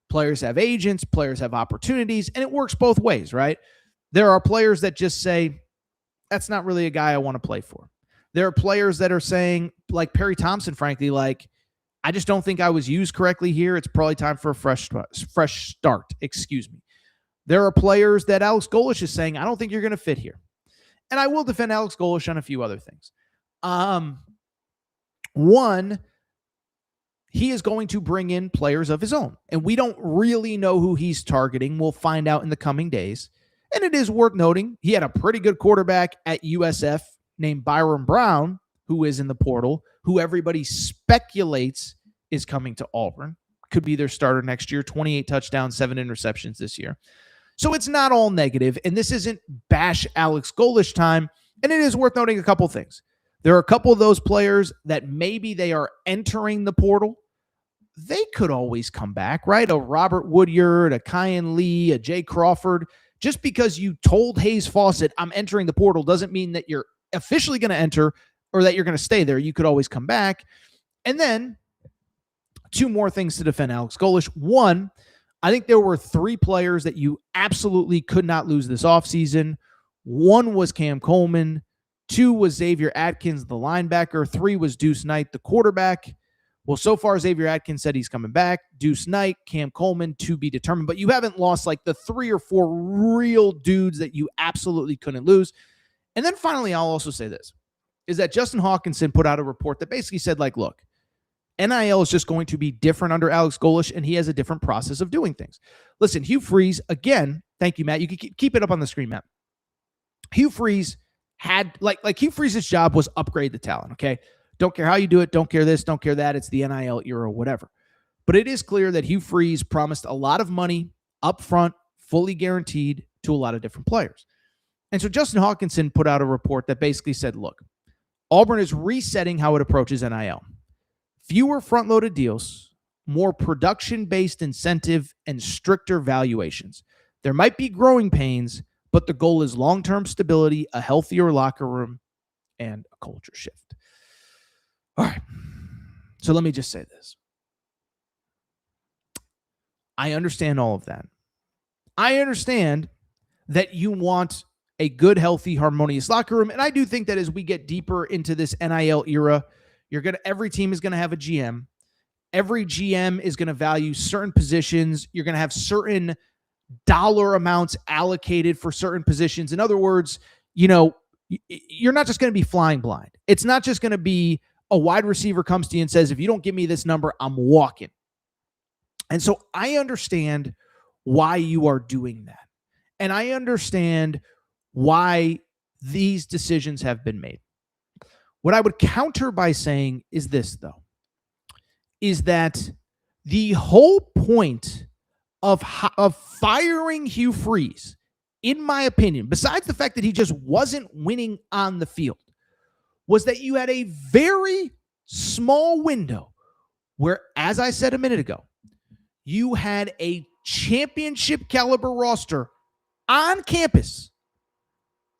Players have agents, players have opportunities, and it works both ways, right? There are players that just say, that's not really a guy I want to play for. There are players that are saying, like Perry Thompson, frankly, like, I just don't think I was used correctly here. It's probably time for a fresh start. Excuse me. There are players that Alex Golesh is saying, I don't think you're going to fit here. And I will defend Alex Golesh on a few other things. One, he is going to bring in players of his own, and we don't really know who he's targeting. We'll find out in the coming days. And it is worth noting, he had a pretty good quarterback at USF named Byron Brown, who is in the portal, who everybody speculates is coming to Auburn. Could be their starter next year, 28 touchdowns, 7 interceptions this year. So it's not all negative, and this isn't bash Alex Golesh time. And it is worth noting a couple things. There are a couple of those players that maybe they are entering the portal. They could always come back, right? A Robert Woodyard, a Kyan Lee, a Jay Crawford. Just because you told Hayes Fawcett, I'm entering the portal, doesn't mean that you're officially going to enter or that you're going to stay there. You could always come back. And then 2 more things to defend Alex Golesh. One, I think there were 3 players that you absolutely could not lose this offseason. 1 was Cam Coleman. 2 was Xavier Atkins, the linebacker. 3 was Deuce Knight, the quarterback. Well, so far, Xavier Atkins said he's coming back. Deuce Knight, Cam Coleman, to be determined. But you haven't lost like the 3 or 4 real dudes that you absolutely couldn't lose. And then finally, I'll also say this, is that Justin Hawkinson put out a report that basically said, like, look, NIL is just going to be different under Alex Golesh, and he has a different process of doing things. Listen, Hugh Freeze, again, thank you, Matt. You can keep it up on the screen, Matt. Hugh Freeze had, like Hugh Freeze's job was upgrade the talent, okay? Don't care how you do it. Don't care this. Don't care that. It's the NIL era, whatever. But it is clear that Hugh Freeze promised a lot of money up front, fully guaranteed to a lot of different players. And so Justin Hawkinson put out a report that basically said, look, Auburn is resetting how it approaches NIL. Fewer front-loaded deals, more production-based incentive, and stricter valuations. There might be growing pains, but the goal is long-term stability, a healthier locker room, and a culture shift. All right. So let me just say this. I understand all of that. I understand that you want a good, healthy, harmonious locker room. And I do think that as we get deeper into this NIL era, every team is going to have a GM. Every GM is going to value certain positions. You're going to have certain dollar amounts allocated for certain positions. In other words, you're not just going to be flying blind. It's not just going to be a wide receiver comes to you and says, if you don't give me this number, I'm walking. And so I understand why you are doing that. And I understand why these decisions have been made. What I would counter by saying is this, though, is that the whole point of firing Hugh Freeze, in my opinion, besides the fact that he just wasn't winning on the field, was that you had a very small window where, as I said a minute ago, you had a championship caliber roster on campus.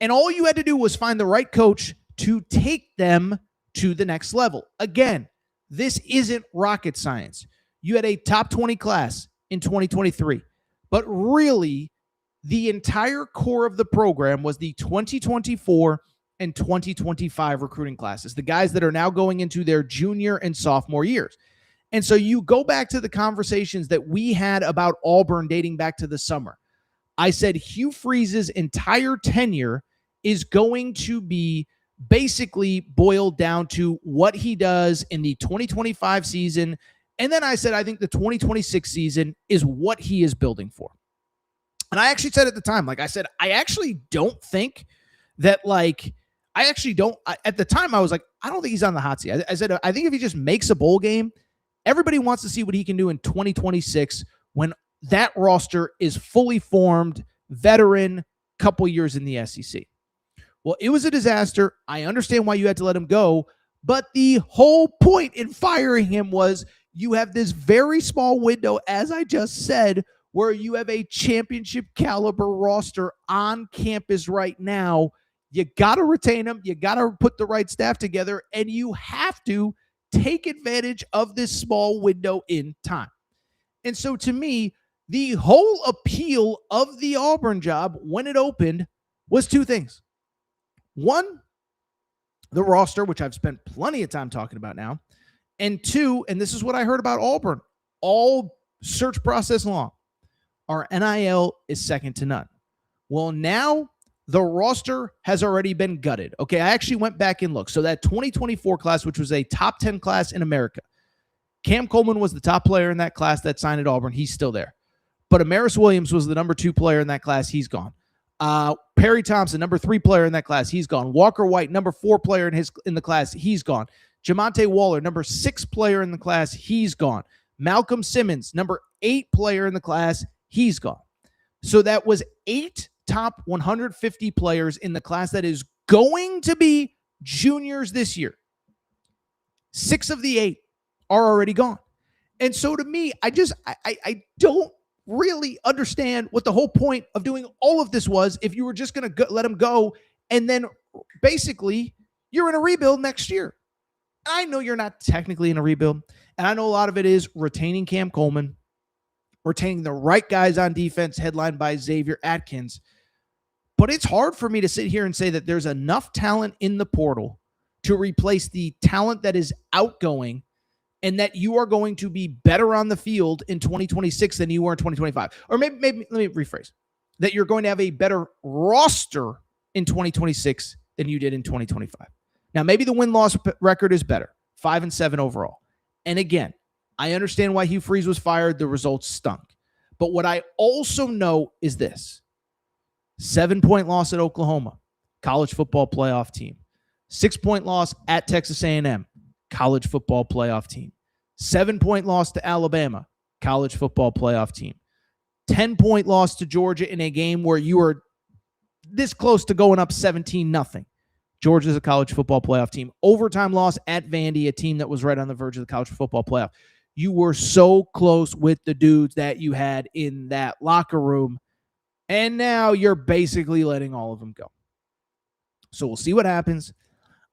And all you had to do was find the right coach to take them to the next level. Again, this isn't rocket science. You had a top 20 class in 2023, but really the entire core of the program was the 2024 and 2025 recruiting classes, the guys that are now going into their junior and sophomore years. And so you go back to the conversations that we had about Auburn dating back to the summer. I said Hugh Freeze's entire tenure is going to be basically boiled down to what he does in the 2025 season. And then I said, I think the 2026 season is what he is building for. And I actually said at the time, I said, I actually don't think that at the time I was like, I don't think he's on the hot seat. I said, I think if he just makes a bowl game, everybody wants to see what he can do in 2026 when that roster is fully formed, veteran, couple years in the SEC. Well, it was a disaster. I understand why you had to let him go, but the whole point in firing him was you have this very small window, as I just said, where you have a championship caliber roster on campus right now. You got to retain them. You got to put the right staff together, and you have to take advantage of this small window in time. And so to me, the whole appeal of the Auburn job when it opened was two things. One, the roster, which I've spent plenty of time talking about now. And two, and this is what I heard about Auburn all search process long, our NIL is second to none. Well, now the roster has already been gutted. Okay, I actually went back and looked. So that 2024 class, which was a top 10 class in America, Cam Coleman was the top player in that class that signed at Auburn. He's still there. But Amaris Williams was the number 2 player in that class. He's gone. Perry Thompson, number 3 player in that class. He's gone. Walker White, number 4 player in the class. He's gone. Jamonte Waller, number 6 player in the class. He's gone. Malcolm Simmons, number 8 player in the class. He's gone. So that was 8 top 150 players in the class that is going to be juniors this year. 6 of the 8 are already gone. And so to me, I don't really understand what the whole point of doing all of this was if you were just going to let him go and then basically you're in a rebuild next year. I know you're not technically in a rebuild, and I know a lot of it is retaining Cam Coleman, retaining the right guys on defense, headlined by Xavier Atkins. But it's hard for me to sit here and say that there's enough talent in the portal to replace the talent that is outgoing and that you are going to be better on the field in 2026 than you were in 2025. Or maybe let me rephrase, that you're going to have a better roster in 2026 than you did in 2025. Now, maybe the win-loss record is better, 5-7 overall. And again, I understand why Hugh Freeze was fired. The results stunk. But what I also know is this: 7-point loss at Oklahoma, college football playoff team. 6-point loss at Texas A&M, college football playoff team. 7-point loss to Alabama, college football playoff team. 10-point loss to Georgia in a game where you were this close to going up 17-0. Georgia's a college football playoff team. Overtime loss at Vandy, a team that was right on the verge of the college football playoff. You were so close with the dudes that you had in that locker room, And now you're basically letting all of them go. So we'll see what happens.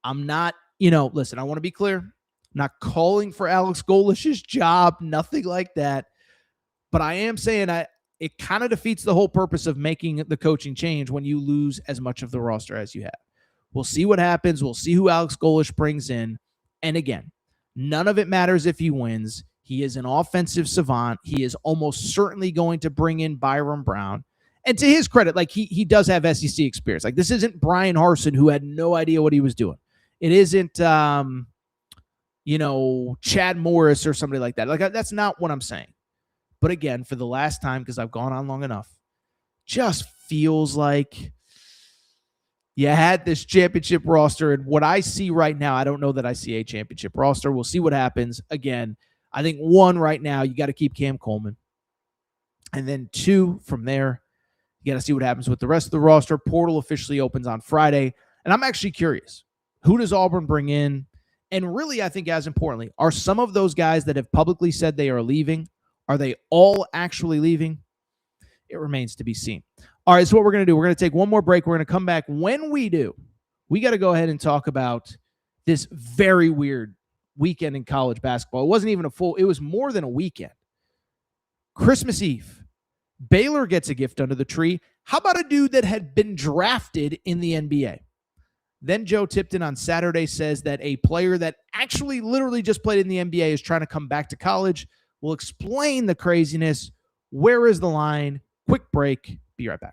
I'm not, listen, I want to be clear. I'm not calling for Alex Golish's job, nothing like that. But I am saying it kind of defeats the whole purpose of making the coaching change when you lose as much of the roster as you have. We'll see what happens. We'll see who Alex Golish brings in. And again, none of it matters if he wins. He is an offensive savant. He is almost certainly going to bring in Byron Brown. And to his credit, like he does have SEC experience. Like this isn't Brian Harsin who had no idea what he was doing. It isn't, Chad Morris or somebody like that. Like that's not what I'm saying. But again, for the last time, because I've gone on long enough, just feels like you had this championship roster. And what I see right now, I don't know that I see a championship roster. We'll see what happens. Again, I think one right now, you got to keep Cam Coleman. And then two from there, you got to see what happens with the rest of the roster. Portal officially opens on Friday. And I'm actually curious. Who does Auburn bring in? And really, I think as importantly, are some of those guys that have publicly said they are leaving, are they all actually leaving? It remains to be seen. All right, so what we're going to do, we're going to take one more break. We're going to come back. When we do, we got to go ahead and talk about this very weird weekend in college basketball. It wasn't even it was more than a weekend. Christmas Eve, Baylor gets a gift under the tree. How about a dude that had been drafted in the NBA? Then Joe Tipton on Saturday says that a player that actually literally just played in the NBA is trying to come back to college. We'll explain the craziness. Where is the line? Quick break. Be right back.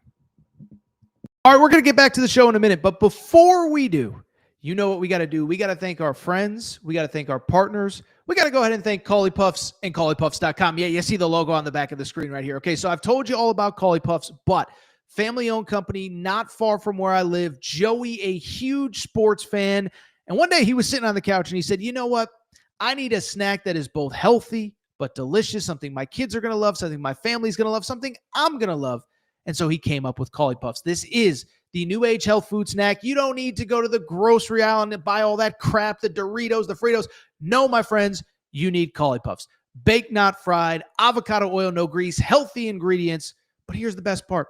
All right, we're going to get back to the show in a minute. But before we do, you know what we got to do. We got to thank our friends. We got to thank our partners. We got to go ahead and thank Cauley Puffs and CauleyPuffs.com. Yeah, you see the logo on the back of the screen right here. Okay, so I've told you all about Cauley Puffs, but family-owned company, not far from where I live. Joey, a huge sports fan. And one day he was sitting on the couch and he said, you know what? I need a snack that is both healthy but delicious, something my kids are going to love, something my family's going to love, something I'm going to love. And so he came up with Cauley Puffs. This is the new age health food snack. You don't need to go to the grocery aisle and buy all that crap, the Doritos, the Fritos. No, my friends, you need Cauley Puffs. Baked, not fried, avocado oil, no grease, healthy ingredients. But here's the best part.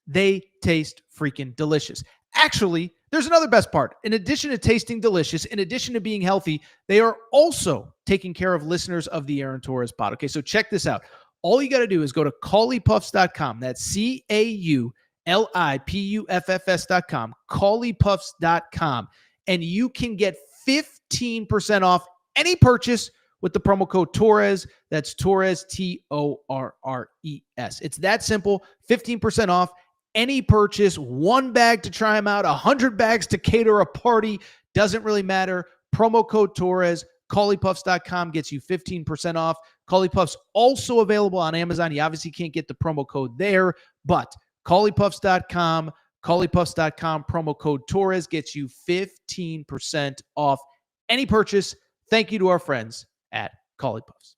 They taste freaking delicious. Actually, there's another best part. In addition to tasting delicious, in addition to being healthy, they are also taking care of listeners of the Aaron Torres pod. Okay, so check this out. All you got to do is go to CauleyPuffs.com. That's CauleyPuffs.com, CauleyPuffs.com, and you can get 15% off any purchase with the promo code Torres. That's Torres, Torres. It's that simple. 15% off any purchase. One bag to try them out, 100 bags to cater a party. Doesn't really matter. Promo code Torres. CauleyPuffs.com gets you 15% off. Cauley Puffs also available on Amazon. You obviously can't get the promo code there, but CauleyPuffs.com, CauleyPuffs.com, promo code Torres gets you 15% off any purchase. Thank you to our friends at Cauley Puffs.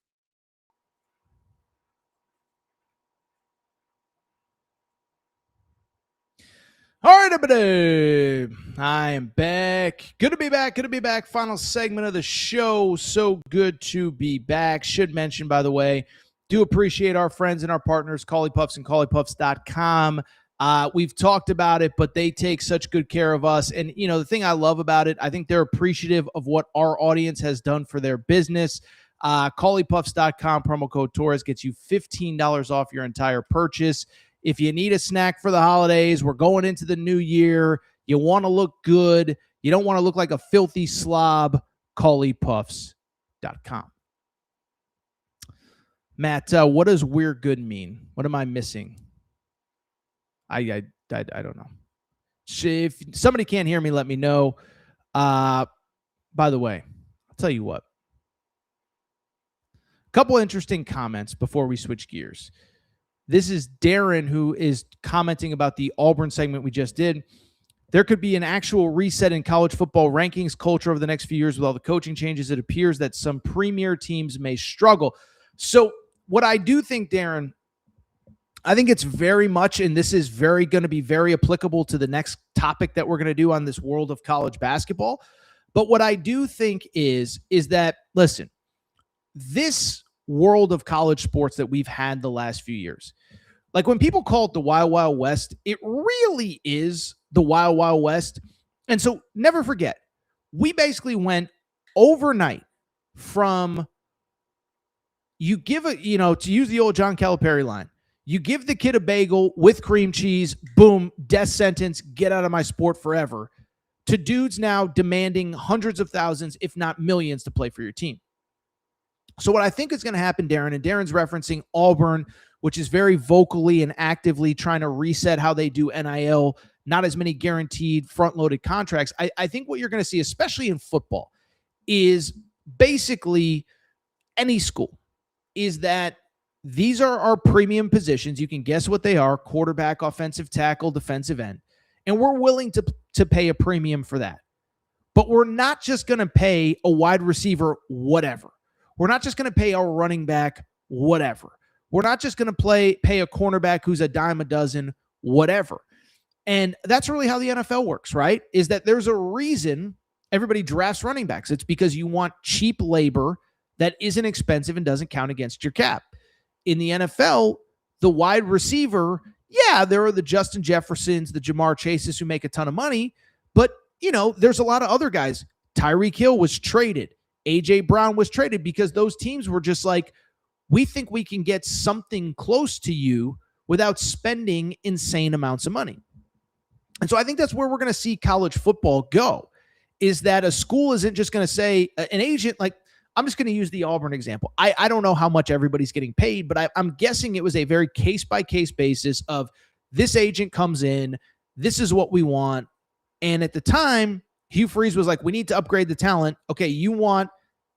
All right, everybody. I am back. Good to be back. Good to be back. Final segment of the show. So good to be back. Should mention, by the way, do appreciate our friends and our partners, Cauley Puffs and CauleyPuffs.com. We've talked about it, but they take such good care of us. And, the thing I love about it, I think they're appreciative of what our audience has done for their business. CauleyPuffs.com, promo code Torres gets you $15 off your entire purchase. If you need a snack for the holidays, we're going into the new year. You want to look good. You don't want to look like a filthy slob. CauleyPuffs.com. Matt, what does we're good mean? What am I missing? I don't know. If somebody can't hear me, let me know. By the way, I'll tell you what. A couple interesting comments before we switch gears. This is Darren, who is commenting about the Auburn segment we just did. There could be an actual reset in college football rankings culture over the next few years with all the coaching changes. It appears that some premier teams may struggle. So what I do think, Darren, I think it's very much, and this is going to be very applicable to the next topic that we're going to do on this world of college basketball. But what I do think is that, listen, this world of college sports that we've had the last few years, Like when people call it the Wild Wild West, it really is the Wild Wild West. And so never forget, we basically went overnight from you give a, to use the old John Calipari line, you give the kid a bagel with cream cheese, boom, death sentence, get out of my sport forever, to dudes now demanding hundreds of thousands, if not millions, to play for your team. So what I think is going to happen, Darren, and Darren's referencing Auburn, which is very vocally and actively trying to reset how they do NIL, not as many guaranteed front-loaded contracts. I think what you're going to see, especially in football, is basically any school, is that these are our premium positions. You can guess what they are: quarterback, offensive tackle, defensive end. And we're willing to pay a premium for that. But we're not just going to pay a wide receiver whatever. We're not just going to pay a running back whatever. We're not just going to pay a cornerback who's a dime a dozen whatever. And that's really how the NFL works, right? Is that there's a reason everybody drafts running backs. It's because you want cheap labor that isn't expensive and doesn't count against your cap. In the NFL, the wide receiver, yeah, there are the Justin Jeffersons, the Jamar Chases who make a ton of money, but, there's a lot of other guys. Tyreek Hill was traded. A.J. Brown was traded because those teams were just like, we think we can get something close to you without spending insane amounts of money. And so I think that's where we're going to see college football go, is that a school isn't just going to say, an agent, like, I'm just going to use the Auburn example. I don't know how much everybody's getting paid, but I'm guessing it was a very case-by-case basis of this agent comes in, this is what we want. And at the time, Hugh Freeze was like, we need to upgrade the talent. Okay, you want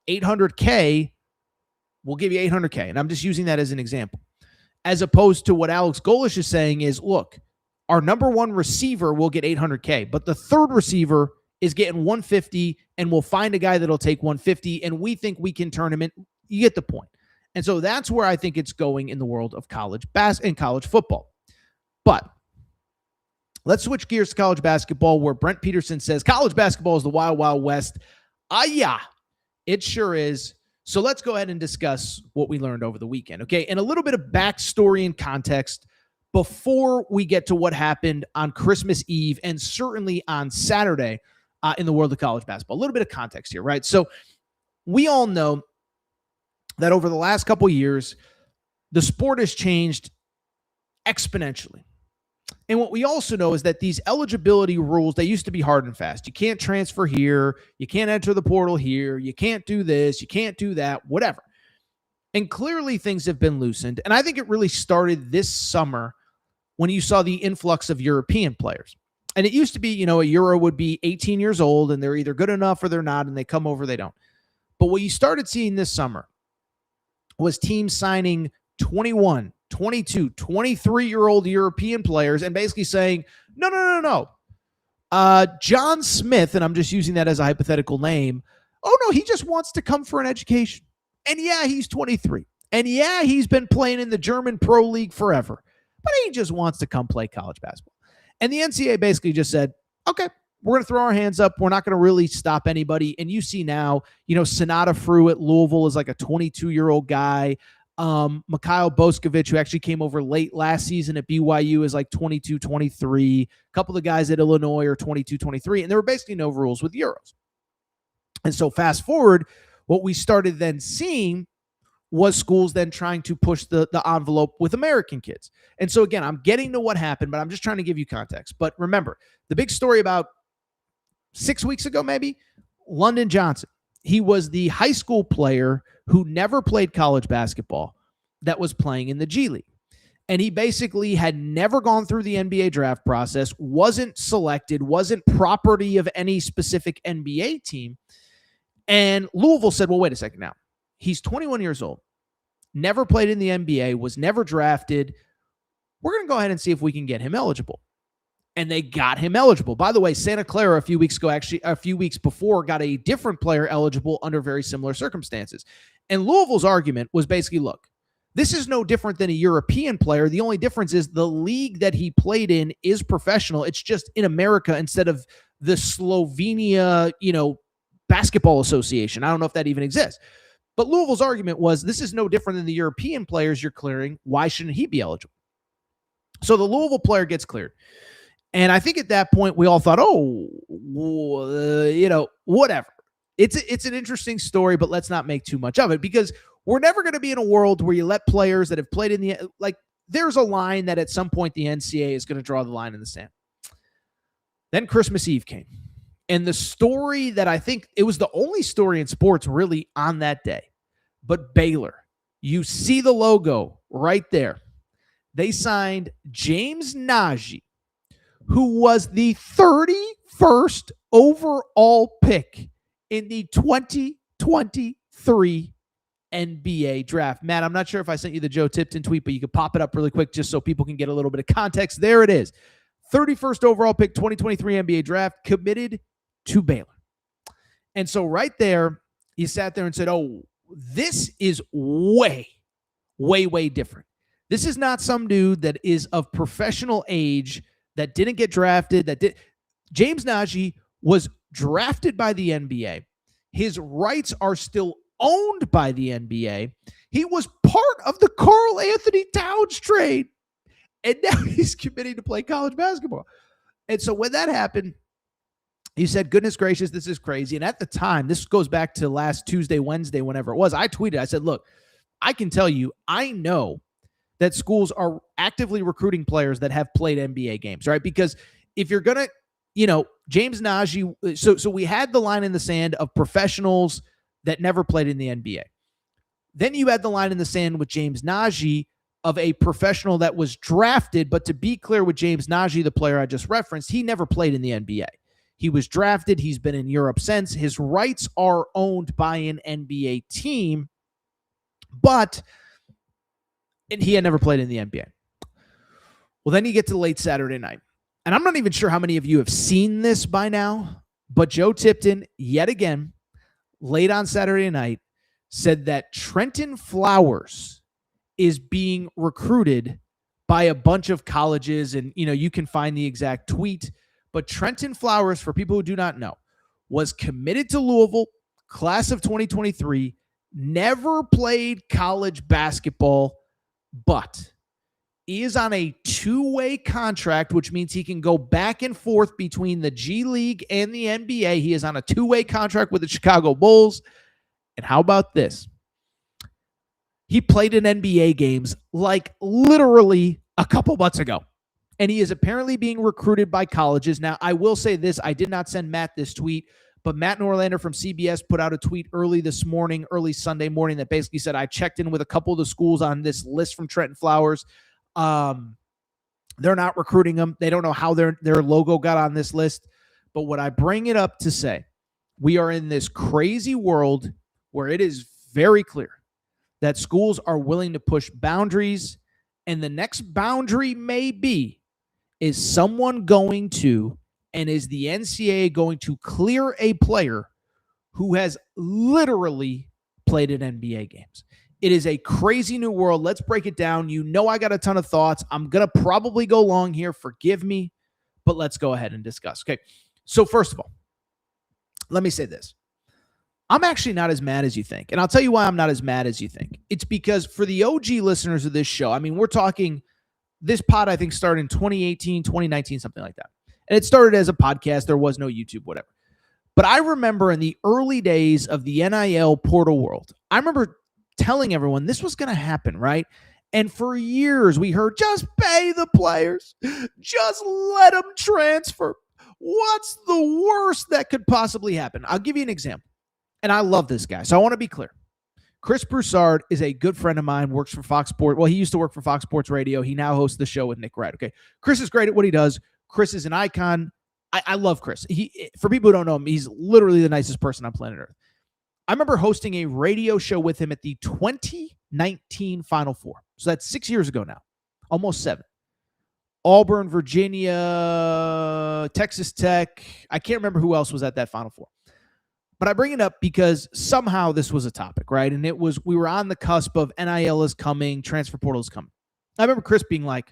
$800K, we'll give you $800K. And I'm just using that as an example. As opposed to what Alex Golish is saying is, look, our number one receiver will get $800K, but the third receiver is getting $150, and we'll find a guy that'll take $150, and we think we can turn him in. You get the point. And so that's where I think it's going in the world of college and college football. But let's switch gears to college basketball, where Brent Peterson says college basketball is the Wild Wild West. Yeah, it sure is. So let's go ahead and discuss what we learned over the weekend, okay? And a little bit of backstory and context before we get to what happened on Christmas Eve and certainly on Saturday in the world of college basketball. A little bit of context here, right? So we all know that over the last couple of years, the sport has changed exponentially. And what we also know is that these eligibility rules, they used to be hard and fast. You can't transfer here. You can't enter the portal here. You can't do this. You can't do that, whatever. And clearly things have been loosened. And I think it really started this summer when you saw the influx of European players. And it used to be, a Euro would be 18 years old and they're either good enough or they're not, and they come over, they don't. But what you started seeing this summer was teams signing 21, 22, 23-year-old European players and basically saying, no. John Smith, and I'm just using that as a hypothetical name, oh, no, he just wants to come for an education. And yeah, he's 23. And yeah, he's been playing in the German Pro League forever. But he just wants to come play college basketball. And the NCAA basically just said, okay, we're going to throw our hands up. We're not going to really stop anybody. And you see now, Sonata Frew at Louisville is like a 22-year-old guy. Mikhail Boskovich, who actually came over late last season at BYU, is like 22, 23. A couple of guys at Illinois are 22, 23. And there were basically no rules with Euros. And so fast forward, what we started then seeing was schools then trying to push the envelope with American kids. And so again, I'm getting to what happened, but I'm just trying to give you context. But remember, the big story about 6 weeks ago, maybe, London Johnson. He was the high school player who never played college basketball that was playing in the G League. And he basically had never gone through the NBA draft process, wasn't selected, wasn't property of any specific NBA team. And Louisville said, well, wait a second now. He's 21 years old, never played in the NBA, was never drafted. We're going to go ahead and see if we can get him eligible. And they got him eligible. By the way, Santa Clara a few weeks before, got a different player eligible under very similar circumstances. And Louisville's argument was basically, look, this is no different than a European player. The only difference is the league that he played in is professional. It's just in America instead of the Slovenia, basketball association. I don't know if that even exists. But Louisville's argument was, this is no different than the European players you're clearing. Why shouldn't he be eligible? So the Louisville player gets cleared. And I think at that point, we all thought, whatever. It's an interesting story, but let's not make too much of it, because we're never going to be in a world where you let players that have played in the, like, there's a line that at some point the NCAA is going to draw the line in the sand. Then Christmas Eve came. And the story that I think it was the only story in sports really on that day, but Baylor, you see the logo right there. They signed James Najee, who was the 31st overall pick in the 2023 NBA draft. Matt, I'm not sure if I sent you the Joe Tipton tweet, but you could pop it up really quick just so people can get a little bit of context. There it is. 31st overall pick, 2023 NBA draft, committed to Baylor. And so right there, you sat there and said, oh, this is way, way, way different. This is not some dude that is of professional age that didn't get drafted. James Najee was drafted by the NBA. His rights are still owned by the NBA. He was part of the Karl Anthony Towns trade. And now he's committing to play college basketball. And so when that happened, he said, goodness gracious, this is crazy. And at the time, this goes back to last Tuesday, Wednesday, whenever it was, I tweeted, I said, look, I can tell you, I know that schools are actively recruiting players that have played NBA games, right? Because if you're going to, James Najee, so we had the line in the sand of professionals that never played in the NBA. Then you had the line in the sand with James Najee of a professional that was drafted, but to be clear with James Najee, the player I just referenced, he never played in the NBA. He was drafted. He's been in Europe since. His rights are owned by an NBA team, and he had never played in the NBA. Well, then you get to late Saturday night. And I'm not even sure how many of you have seen this by now, but Joe Tipton, yet again, late on Saturday night, said that Trenton Flowers is being recruited by a bunch of colleges. And, you can find the exact tweet. But Trenton Flowers, for people who do not know, was committed to Louisville, class of 2023, never played college basketball, but he is on a two-way contract, which means he can go back and forth between the G League and the NBA. He is on a two-way contract with the Chicago Bulls. And how about this? He played in NBA games like literally a couple months ago. And he is apparently being recruited by colleges. Now, I will say this. I did not send Matt this tweet, but Matt Norlander from CBS put out a tweet early Sunday morning, that basically said, I checked in with a couple of the schools on this list from Trenton Flowers. They're not recruiting him. They don't know how their logo got on this list. But what I bring it up to say, we are in this crazy world where it is very clear that schools are willing to push boundaries, and the next boundary may be, is someone going to, and is the NCAA going to clear a player who has literally played in NBA games? It is a crazy new world. Let's break it down. I got a ton of thoughts. I'm going to probably go long here. Forgive me, but let's go ahead and discuss. Okay. So first of all, let me say this. I'm actually not as mad as you think. And I'll tell you why I'm not as mad as you think. It's because for the OG listeners of this show, we're talking, this pod, I think, started in 2018, 2019, something like that. And it started as a podcast. There was no YouTube, whatever. But I remember in the early days of the NIL portal world, I remember telling everyone this was going to happen, right? And for years we heard, just pay the players. Just let them transfer. What's the worst that could possibly happen? I'll give you an example. And I love this guy, so I want to be clear. Chris Broussard is a good friend of mine, works for Fox Sports. Well, he used to work for Fox Sports Radio. He now hosts the show with Nick Wright. Okay. Chris is great at what he does. Chris is an icon. I love Chris. For people who don't know him, he's literally the nicest person on planet Earth. I remember hosting a radio show with him at the 2019 Final Four. So that's 6 years ago now, almost 7. Auburn, Virginia, Texas Tech. I can't remember who else was at that Final Four. But I bring it up because somehow this was a topic, right? And we were on the cusp of NIL is coming, transfer portal is coming. I remember Chris being like,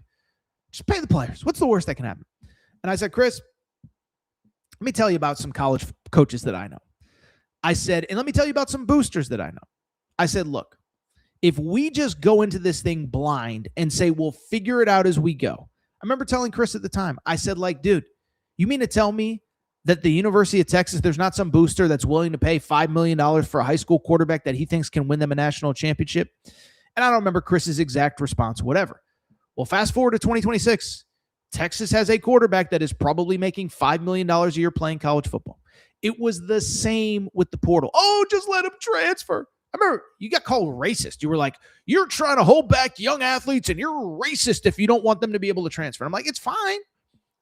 just pay the players. What's the worst that can happen? And I said, Chris, let me tell you about some college coaches that I know. I said, and let me tell you about some boosters that I know. I said, look, if we just go into this thing blind and say we'll figure it out as we go, I remember telling Chris at the time, I said, like, dude, you mean to tell me that the University of Texas, there's not some booster that's willing to pay $5 million for a high school quarterback that he thinks can win them a national championship? And I don't remember Chris's exact response, whatever. Well, fast forward to 2026. Texas has a quarterback that is probably making $5 million a year playing college football. It was the same with the portal. Oh, just let him transfer. I remember you got called racist. You were like, you're trying to hold back young athletes and you're racist if you don't want them to be able to transfer. I'm like, it's fine.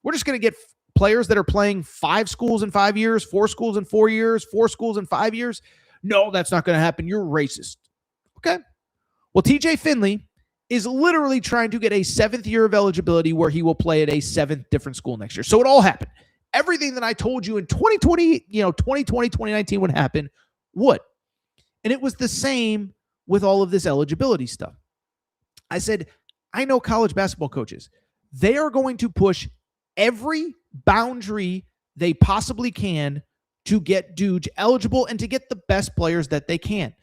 We're just going to get players that are playing 5 schools in 5 years, 4 schools in 4 years, 4 schools in 5 years. No, that's not going to happen. You're racist. Okay. Well, TJ Finley is literally trying to get a 7th year of eligibility where he will play at a 7th different school next year. So it all happened. Everything that I told you in 2020, 2019 would happen would. And it was the same with all of this eligibility stuff. I said, I know college basketball coaches. They are going to push every boundary they possibly can to get dudes eligible and to get the best players that they can.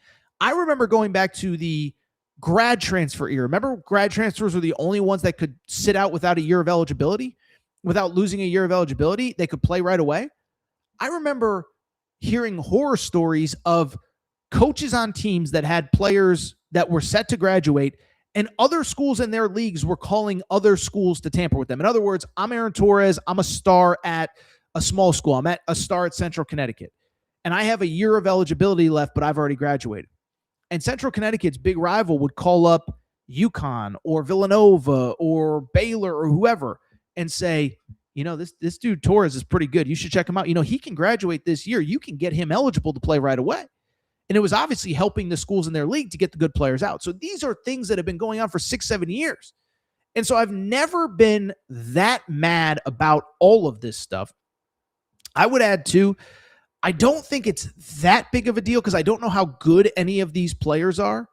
I remember going back to the grad transfer era. Remember, grad transfers were the only ones that could sit out without a year of eligibility, without losing a year of eligibility. They could play right away. I remember hearing horror stories of coaches on teams that had players that were set to graduate, and other schools in their leagues were calling other schools to tamper with them. In other words, I'm Aaron Torres. I'm a star at a small school. I'm at a star at Central Connecticut, and I have a year of eligibility left, but I've already graduated. And Central Connecticut's big rival would call up UConn or Villanova or Baylor or whoever and say, this dude Torres is pretty good. You should check him out. He can graduate this year. You can get him eligible to play right away. And it was obviously helping the schools in their league to get the good players out. So these are things that have been going on for 6-7 years. And so I've never been that mad about all of this stuff. I would add too, I don't think it's that big of a deal because I don't know how good any of these players are.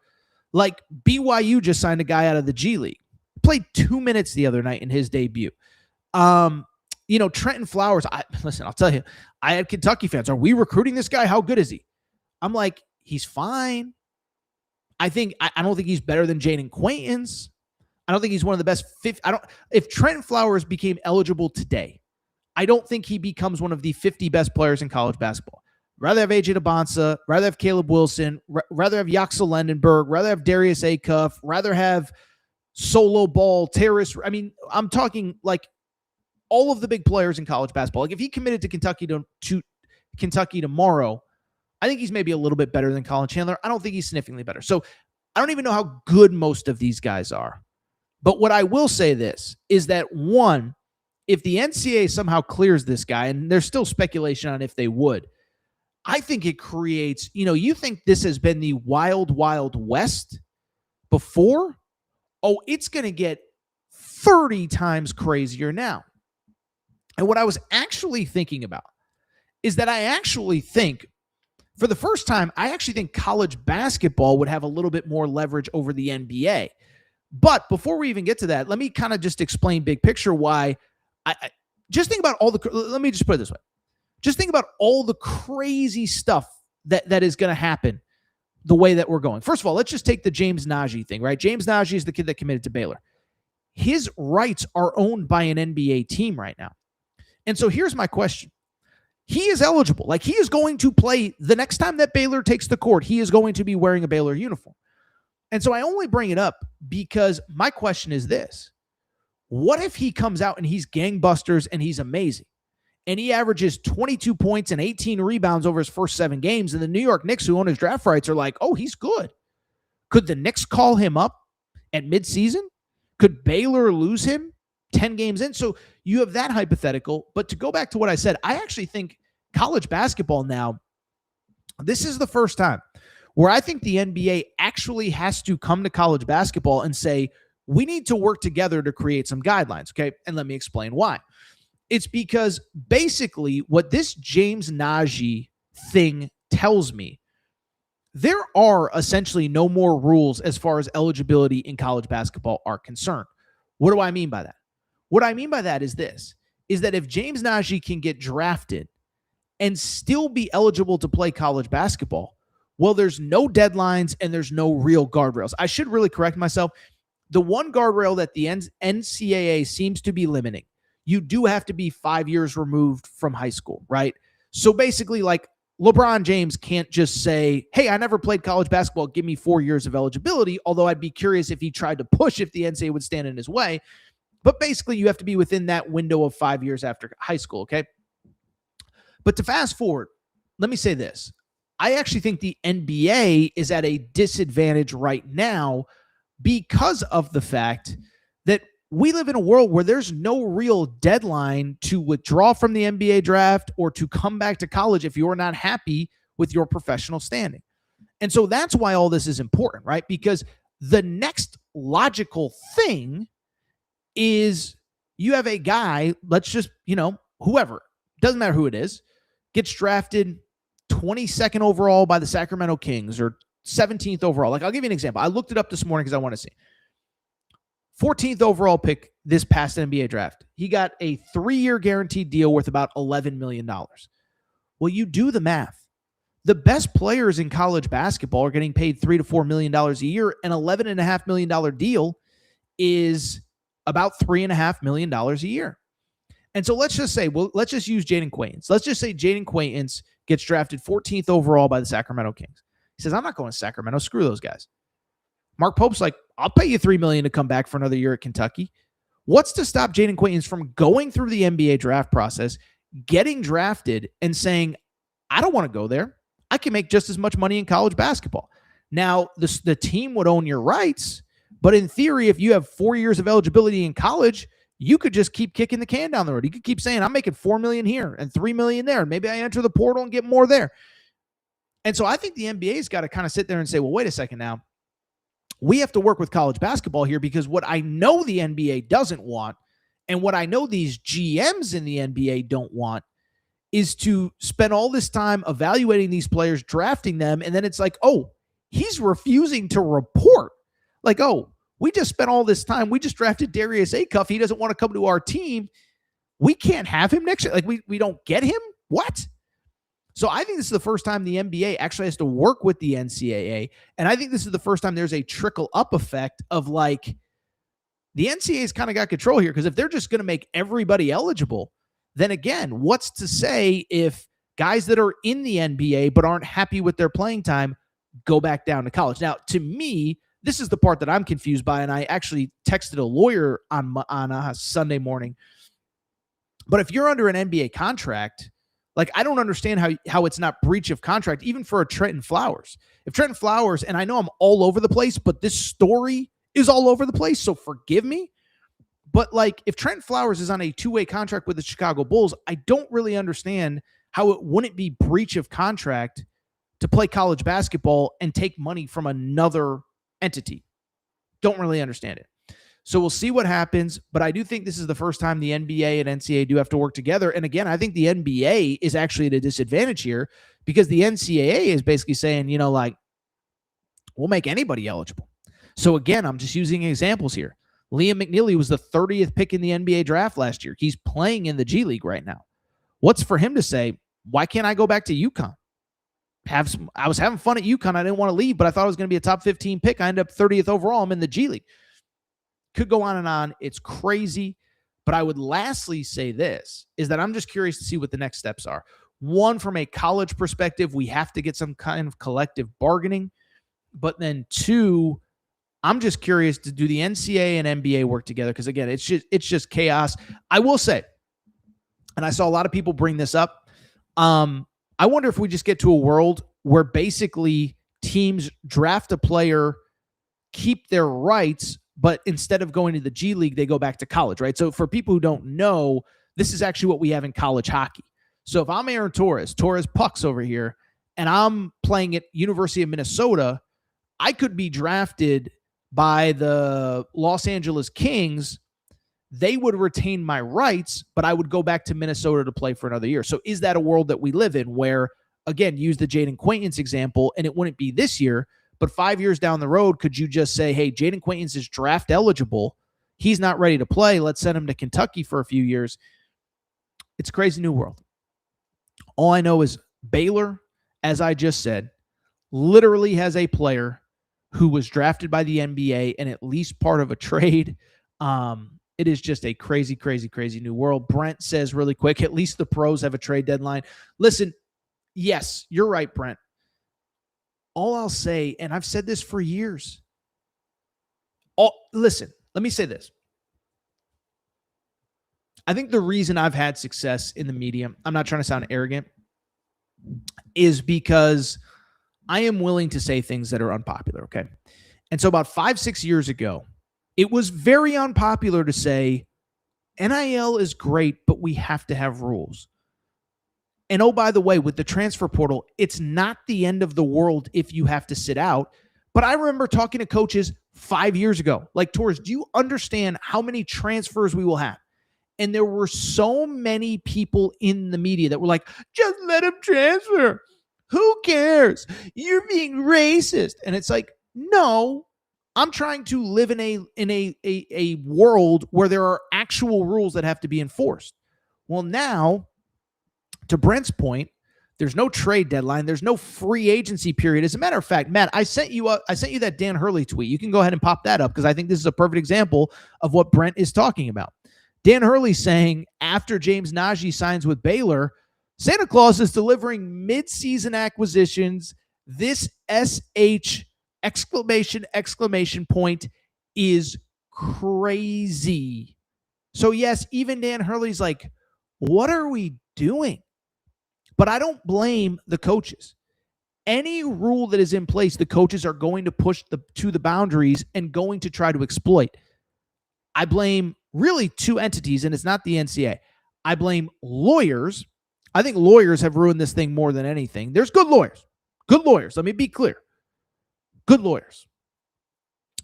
Like BYU just signed a guy out of the G League. Played 2 minutes the other night in his debut. Trenton Flowers, I'll tell you, I had Kentucky fans. Are we recruiting this guy? How good is he? I'm like, he's fine. I don't think he's better than Jaden Quaintance. I don't think he's one of the best. If Trenton Flowers became eligible today, I don't think he becomes one of the 50 best players in college basketball. Rather have AJ DeBonsa, rather have Caleb Wilson, rather have Yaxel Lendenberg, rather have Darius Acuff, rather have Solo Ball, Terrace. I mean, I'm talking like all of the big players in college basketball. Like if he committed to Kentucky tomorrow, I think he's maybe a little bit better than Colin Chandler. I don't think he's significantly better. So I don't even know how good most of these guys are. But what I will say this is that, one, if the NCAA somehow clears this guy, and there's still speculation on if they would, I think it creates, you think this has been the wild, wild west before? Oh, it's going to get 30 times crazier now. And what I was actually thinking about is that I actually think, for the first time, I actually think college basketball would have a little bit more leverage over the NBA. But before we even get to that, let me kind of just explain big picture why I just think about let me just put it this way. Just think about all the crazy stuff that is going to happen the way that we're going. First of all, let's just take the James Najee thing, right? James Najee is the kid that committed to Baylor. His rights are owned by an NBA team right now. And so here's my question. He is eligible. Like, he is going to play the next time that Baylor takes the court. He is going to be wearing a Baylor uniform. And so I only bring it up because my question is this. What if he comes out and he's gangbusters and he's amazing, and he averages 22 points and 18 rebounds over his first 7 games, and the New York Knicks, who own his draft rights, are like, oh, he's good. Could the Knicks call him up at midseason? Could Baylor lose him 10 games in? So you have that hypothetical. But to go back to what I said, I actually think college basketball now, this is the first time where I think the NBA actually has to come to college basketball and say, we need to work together to create some guidelines, okay? And let me explain why. It's because basically what this James Najee thing tells me, there are essentially no more rules as far as eligibility in college basketball are concerned. What do I mean by that? What I mean by that is this, is that if James Najee can get drafted and still be eligible to play college basketball, well, there's no deadlines and there's no real guardrails. I should really correct myself. the one guardrail that the NCAA seems to be limiting, you do have to be 5 years removed from high school, right? So basically, like, LeBron James can't just say, hey, I never played college basketball, give me 4 years of eligibility, although I'd be curious if he tried to push if the NCAA would stand in his way. But basically, you have to be within that window of 5 years after high school, okay? But to fast forward, let me say this. I actually think the NBA is at a disadvantage right now because of the fact that we live in a world where there's no real deadline to withdraw from the NBA draft or to come back to college if you're not happy with your professional standing. And so that's why all this is important, right? Because the next logical thing is you have a guy, let's just, whoever, doesn't matter who it is, gets drafted 22nd overall by the Sacramento Kings or 17th overall. Like, I'll give you an example. I looked it up this morning because I want to see. 14th overall pick this past NBA draft. He got a 3-year guaranteed deal worth about $11 million. Well, you do the math. The best players in college basketball are getting paid $3 to $4 million a year. An $11.5 million deal is about $3.5 million a year. And so let's just say, let's just use Jaden Quaintance. Let's just say Jaden Quaintance gets drafted 14th overall by the Sacramento Kings. He says, I'm not going to Sacramento. Screw those guys. Mark Pope's like, I'll pay you $3 million to come back for another year at Kentucky. What's to stop Jaden Quaintance from going through the NBA draft process, getting drafted, and saying, I don't want to go there. I can make just as much money in college basketball. Now, the team would own your rights, but in theory, if you have 4 years of eligibility in college, you could just keep kicking the can down the road. You could keep saying, I'm making $4 million here and $3 million there. Maybe I enter the portal and get more there. And so I think the NBA's got to kind of sit there and say, well, wait a second now. We have to work with college basketball here because what I know the NBA doesn't want and what I know these GMs in the NBA don't want is to spend all this time evaluating these players, drafting them, and then it's like, oh, he's refusing to report. Like, oh, we just spent all this time. We just drafted Darius Acuff. He doesn't want to come to our team. We can't have him next year. Like, we don't get him? What? So I think this is the first time the NBA actually has to work with the NCAA. And I think this is the first time there's a trickle-up effect of, like, the NCAA's kind of got control here, because if they're just going to make everybody eligible, then again, what's to say if guys that are in the NBA but aren't happy with their playing time go back down to college? Now, to me, this is the part that I'm confused by, and I actually texted a lawyer on a Sunday morning. But if you're under an NBA contract, like, I don't understand how it's not breach of contract, even for a Trenton Flowers. If Trenton Flowers, and I know I'm all over the place, but this story is all over the place, so forgive me. But, like, if Trenton Flowers is on a 2-way contract with the Chicago Bulls, I don't really understand how it wouldn't be breach of contract to play college basketball and take money from another entity. Don't really understand it. So we'll see what happens, but I do think this is the first time the NBA and NCAA do have to work together. And again, I think the NBA is actually at a disadvantage here because the NCAA is basically saying, like, we'll make anybody eligible. So again, I'm just using examples here. Liam McNeely was the 30th pick in the NBA draft last year. He's playing in the G League right now. What's for him to say, why can't I go back to UConn? I was having fun at UConn. I didn't want to leave, but I thought I was going to be a top 15 pick. I ended up 30th overall. I'm in the G League. Could go on and on. It's crazy. But I would lastly say this, is that I'm just curious to see what the next steps are. One, from a college perspective, we have to get some kind of collective bargaining. But then two, I'm just curious, to do the NCAA and NBA work together? Because again, it's just chaos. I will say, and I saw a lot of people bring this up, I wonder if we just get to a world where basically teams draft a player, keep their rights, but instead of going to the G League, they go back to college, right? So for people who don't know, this is actually what we have in college hockey. So if I'm Aaron Torres Pucks over here, and I'm playing at University of Minnesota, I could be drafted by the Los Angeles Kings. They would retain my rights, but I would go back to Minnesota to play for another year. So is that a world that we live in where, again, use the Jaden Quaintance example, and it wouldn't be this year, but 5 years down the road, could you just say, hey, Jaden Quaintance is draft eligible. He's not ready to play. Let's send him to Kentucky for a few years. It's a crazy new world. All I know is Baylor, as I just said, literally has a player who was drafted by the NBA and at least part of a trade. It is just a crazy, crazy, crazy new world. Brent says really quick, at least the pros have a trade deadline. Listen, yes, you're right, Brent. All I'll say, and I've said this for years. Listen, let me say this. I think the reason I've had success in the media, I'm not trying to sound arrogant, is because I am willing to say things that are unpopular, okay? And so about 5-6 years ago, it was very unpopular to say, NIL is great, but we have to have rules. And oh, by the way, with the transfer portal, it's not the end of the world if you have to sit out. But I remember talking to coaches 5 years ago, like, Torres, do you understand how many transfers we will have? And there were so many people in the media that were like, just let him transfer. Who cares? You're being racist. And it's like, no, I'm trying to live in a world where there are actual rules that have to be enforced. Well, now, to Brent's point, there's no trade deadline. There's no free agency period. As a matter of fact, Matt, I sent you that Dan Hurley tweet. You can go ahead and pop that up because I think this is a perfect example of what Brent is talking about. Dan Hurley saying after James Najee signs with Baylor, Santa Claus is delivering mid-season acquisitions. This SH exclamation point is crazy. So yes, even Dan Hurley's like, what are we doing? But I don't blame the coaches. Any rule that is in place, the coaches are going to push to the boundaries and going to try to exploit. I blame really two entities, and it's not the NCAA. I blame lawyers. I think lawyers have ruined this thing more than anything. There's good lawyers. Good lawyers. Let me be clear. Good lawyers.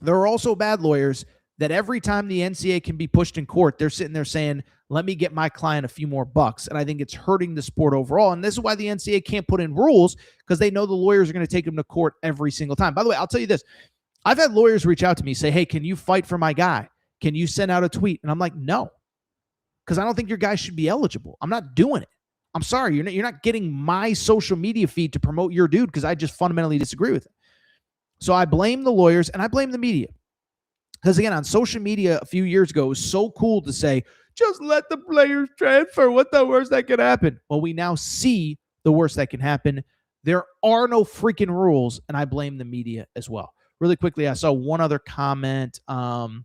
There are also bad lawyers that every time the NCAA can be pushed in court, they're sitting there saying, let me get my client a few more bucks. And I think it's hurting the sport overall. And this is why the NCAA can't put in rules, because they know the lawyers are going to take them to court every single time. By the way, I'll tell you this. I've had lawyers reach out to me, say, hey, can you fight for my guy? Can you send out a tweet? And I'm like, no, because I don't think your guy should be eligible. I'm not doing it. I'm sorry. You're not getting my social media feed to promote your dude because I just fundamentally disagree with it. So I blame the lawyers and I blame the media. Because again, on social media a few years ago, it was so cool to say, just let the players transfer. What the worst that could happen? Well, we now see the worst that can happen. There are no freaking rules, and I blame the media as well. Really quickly, I saw one other comment. Darren,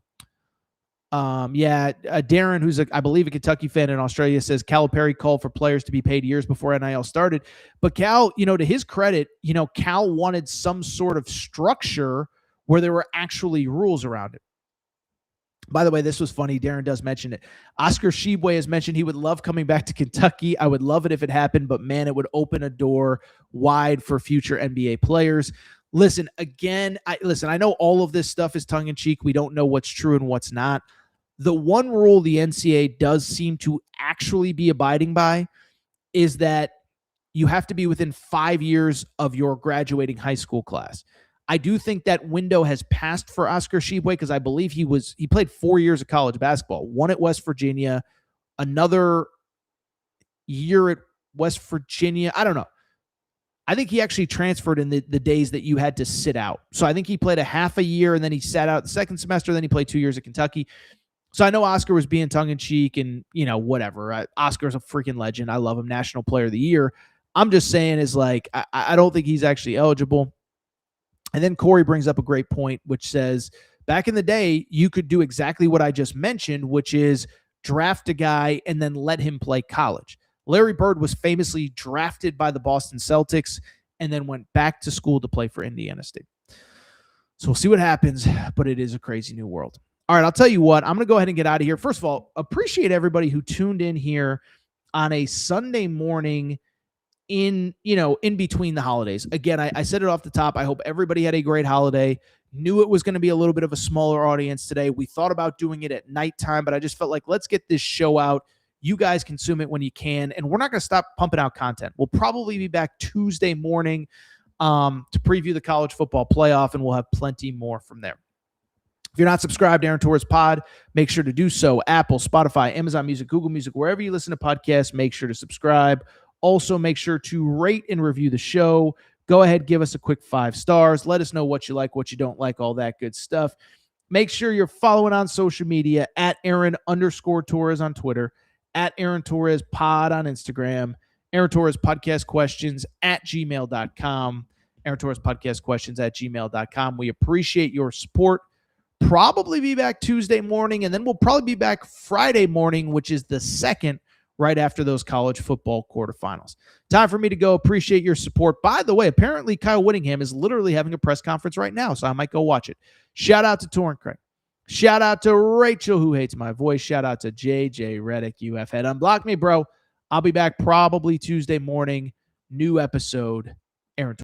who's I believe a Kentucky fan in Australia, says Calipari called for players to be paid years before NIL started. But Cal, to his credit, Cal wanted some sort of structure where there were actually rules around it. By the way, this was funny. Darren does mention it. Oscar Shibwe has mentioned he would love coming back to Kentucky. I would love it if it happened, but man, it would open a door wide for future NBA players. Listen, again, I know all of this stuff is tongue-in-cheek. We don't know what's true and what's not. The one rule the NCAA does seem to actually be abiding by is that you have to be within 5 years of your graduating high school class. I do think that window has passed for Oscar Shibwe because I believe he played 4 years of college basketball, one at West Virginia, another year at West Virginia. I don't know. I think he actually transferred in the days that you had to sit out. So I think he played a half a year and then he sat out the second semester. Then he played 2 years at Kentucky. So I know Oscar was being tongue-in-cheek and, whatever. Oscar's a freaking legend. I love him. National Player of the Year. I'm just saying is like, I don't think he's actually eligible. And then Corey brings up a great point, which says, back in the day, you could do exactly what I just mentioned, which is draft a guy and then let him play college. Larry Bird was famously drafted by the Boston Celtics and then went back to school to play for Indiana State. So we'll see what happens, but it is a crazy new world. All right, I'll tell you what, I'm going to go ahead and get out of here. First of all, appreciate everybody who tuned in here on a Sunday morning in between the holidays. Again, I said it off the top. I hope everybody had a great holiday. Knew it was going to be a little bit of a smaller audience today. We thought about doing it at nighttime, but I just felt like, let's get this show out. You guys consume it when you can, and we're not going to stop pumping out content. We'll probably be back Tuesday morning to preview the college football playoff, and we'll have plenty more from there. If you're not subscribed to Aaron Torres Pod, make sure to do so. Apple, Spotify, Amazon Music, Google Music, wherever you listen to podcasts, make sure to subscribe. Also, make sure to rate and review the show. Go ahead, give us a quick 5 stars. Let us know what you like, what you don't like, all that good stuff. Make sure you're following on social media at Aaron_Torres on Twitter, at Aaron Torres Pod on Instagram, Aaron Torres Podcast Questions at gmail.com, Aaron Torres Podcast Questions at gmail.com. We appreciate your support. Probably be back Tuesday morning, and then we'll probably be back Friday morning, which is the second, right after those college football quarterfinals. Time for me to go. Appreciate your support. By the way, apparently Kyle Whittingham is literally having a press conference right now, so I might go watch it. Shout out to Torrin Craig. Shout out to Rachel, who hates my voice. Shout out to JJ Reddick. You have had unblock me, bro. I'll be back probably Tuesday morning. New episode. Aaron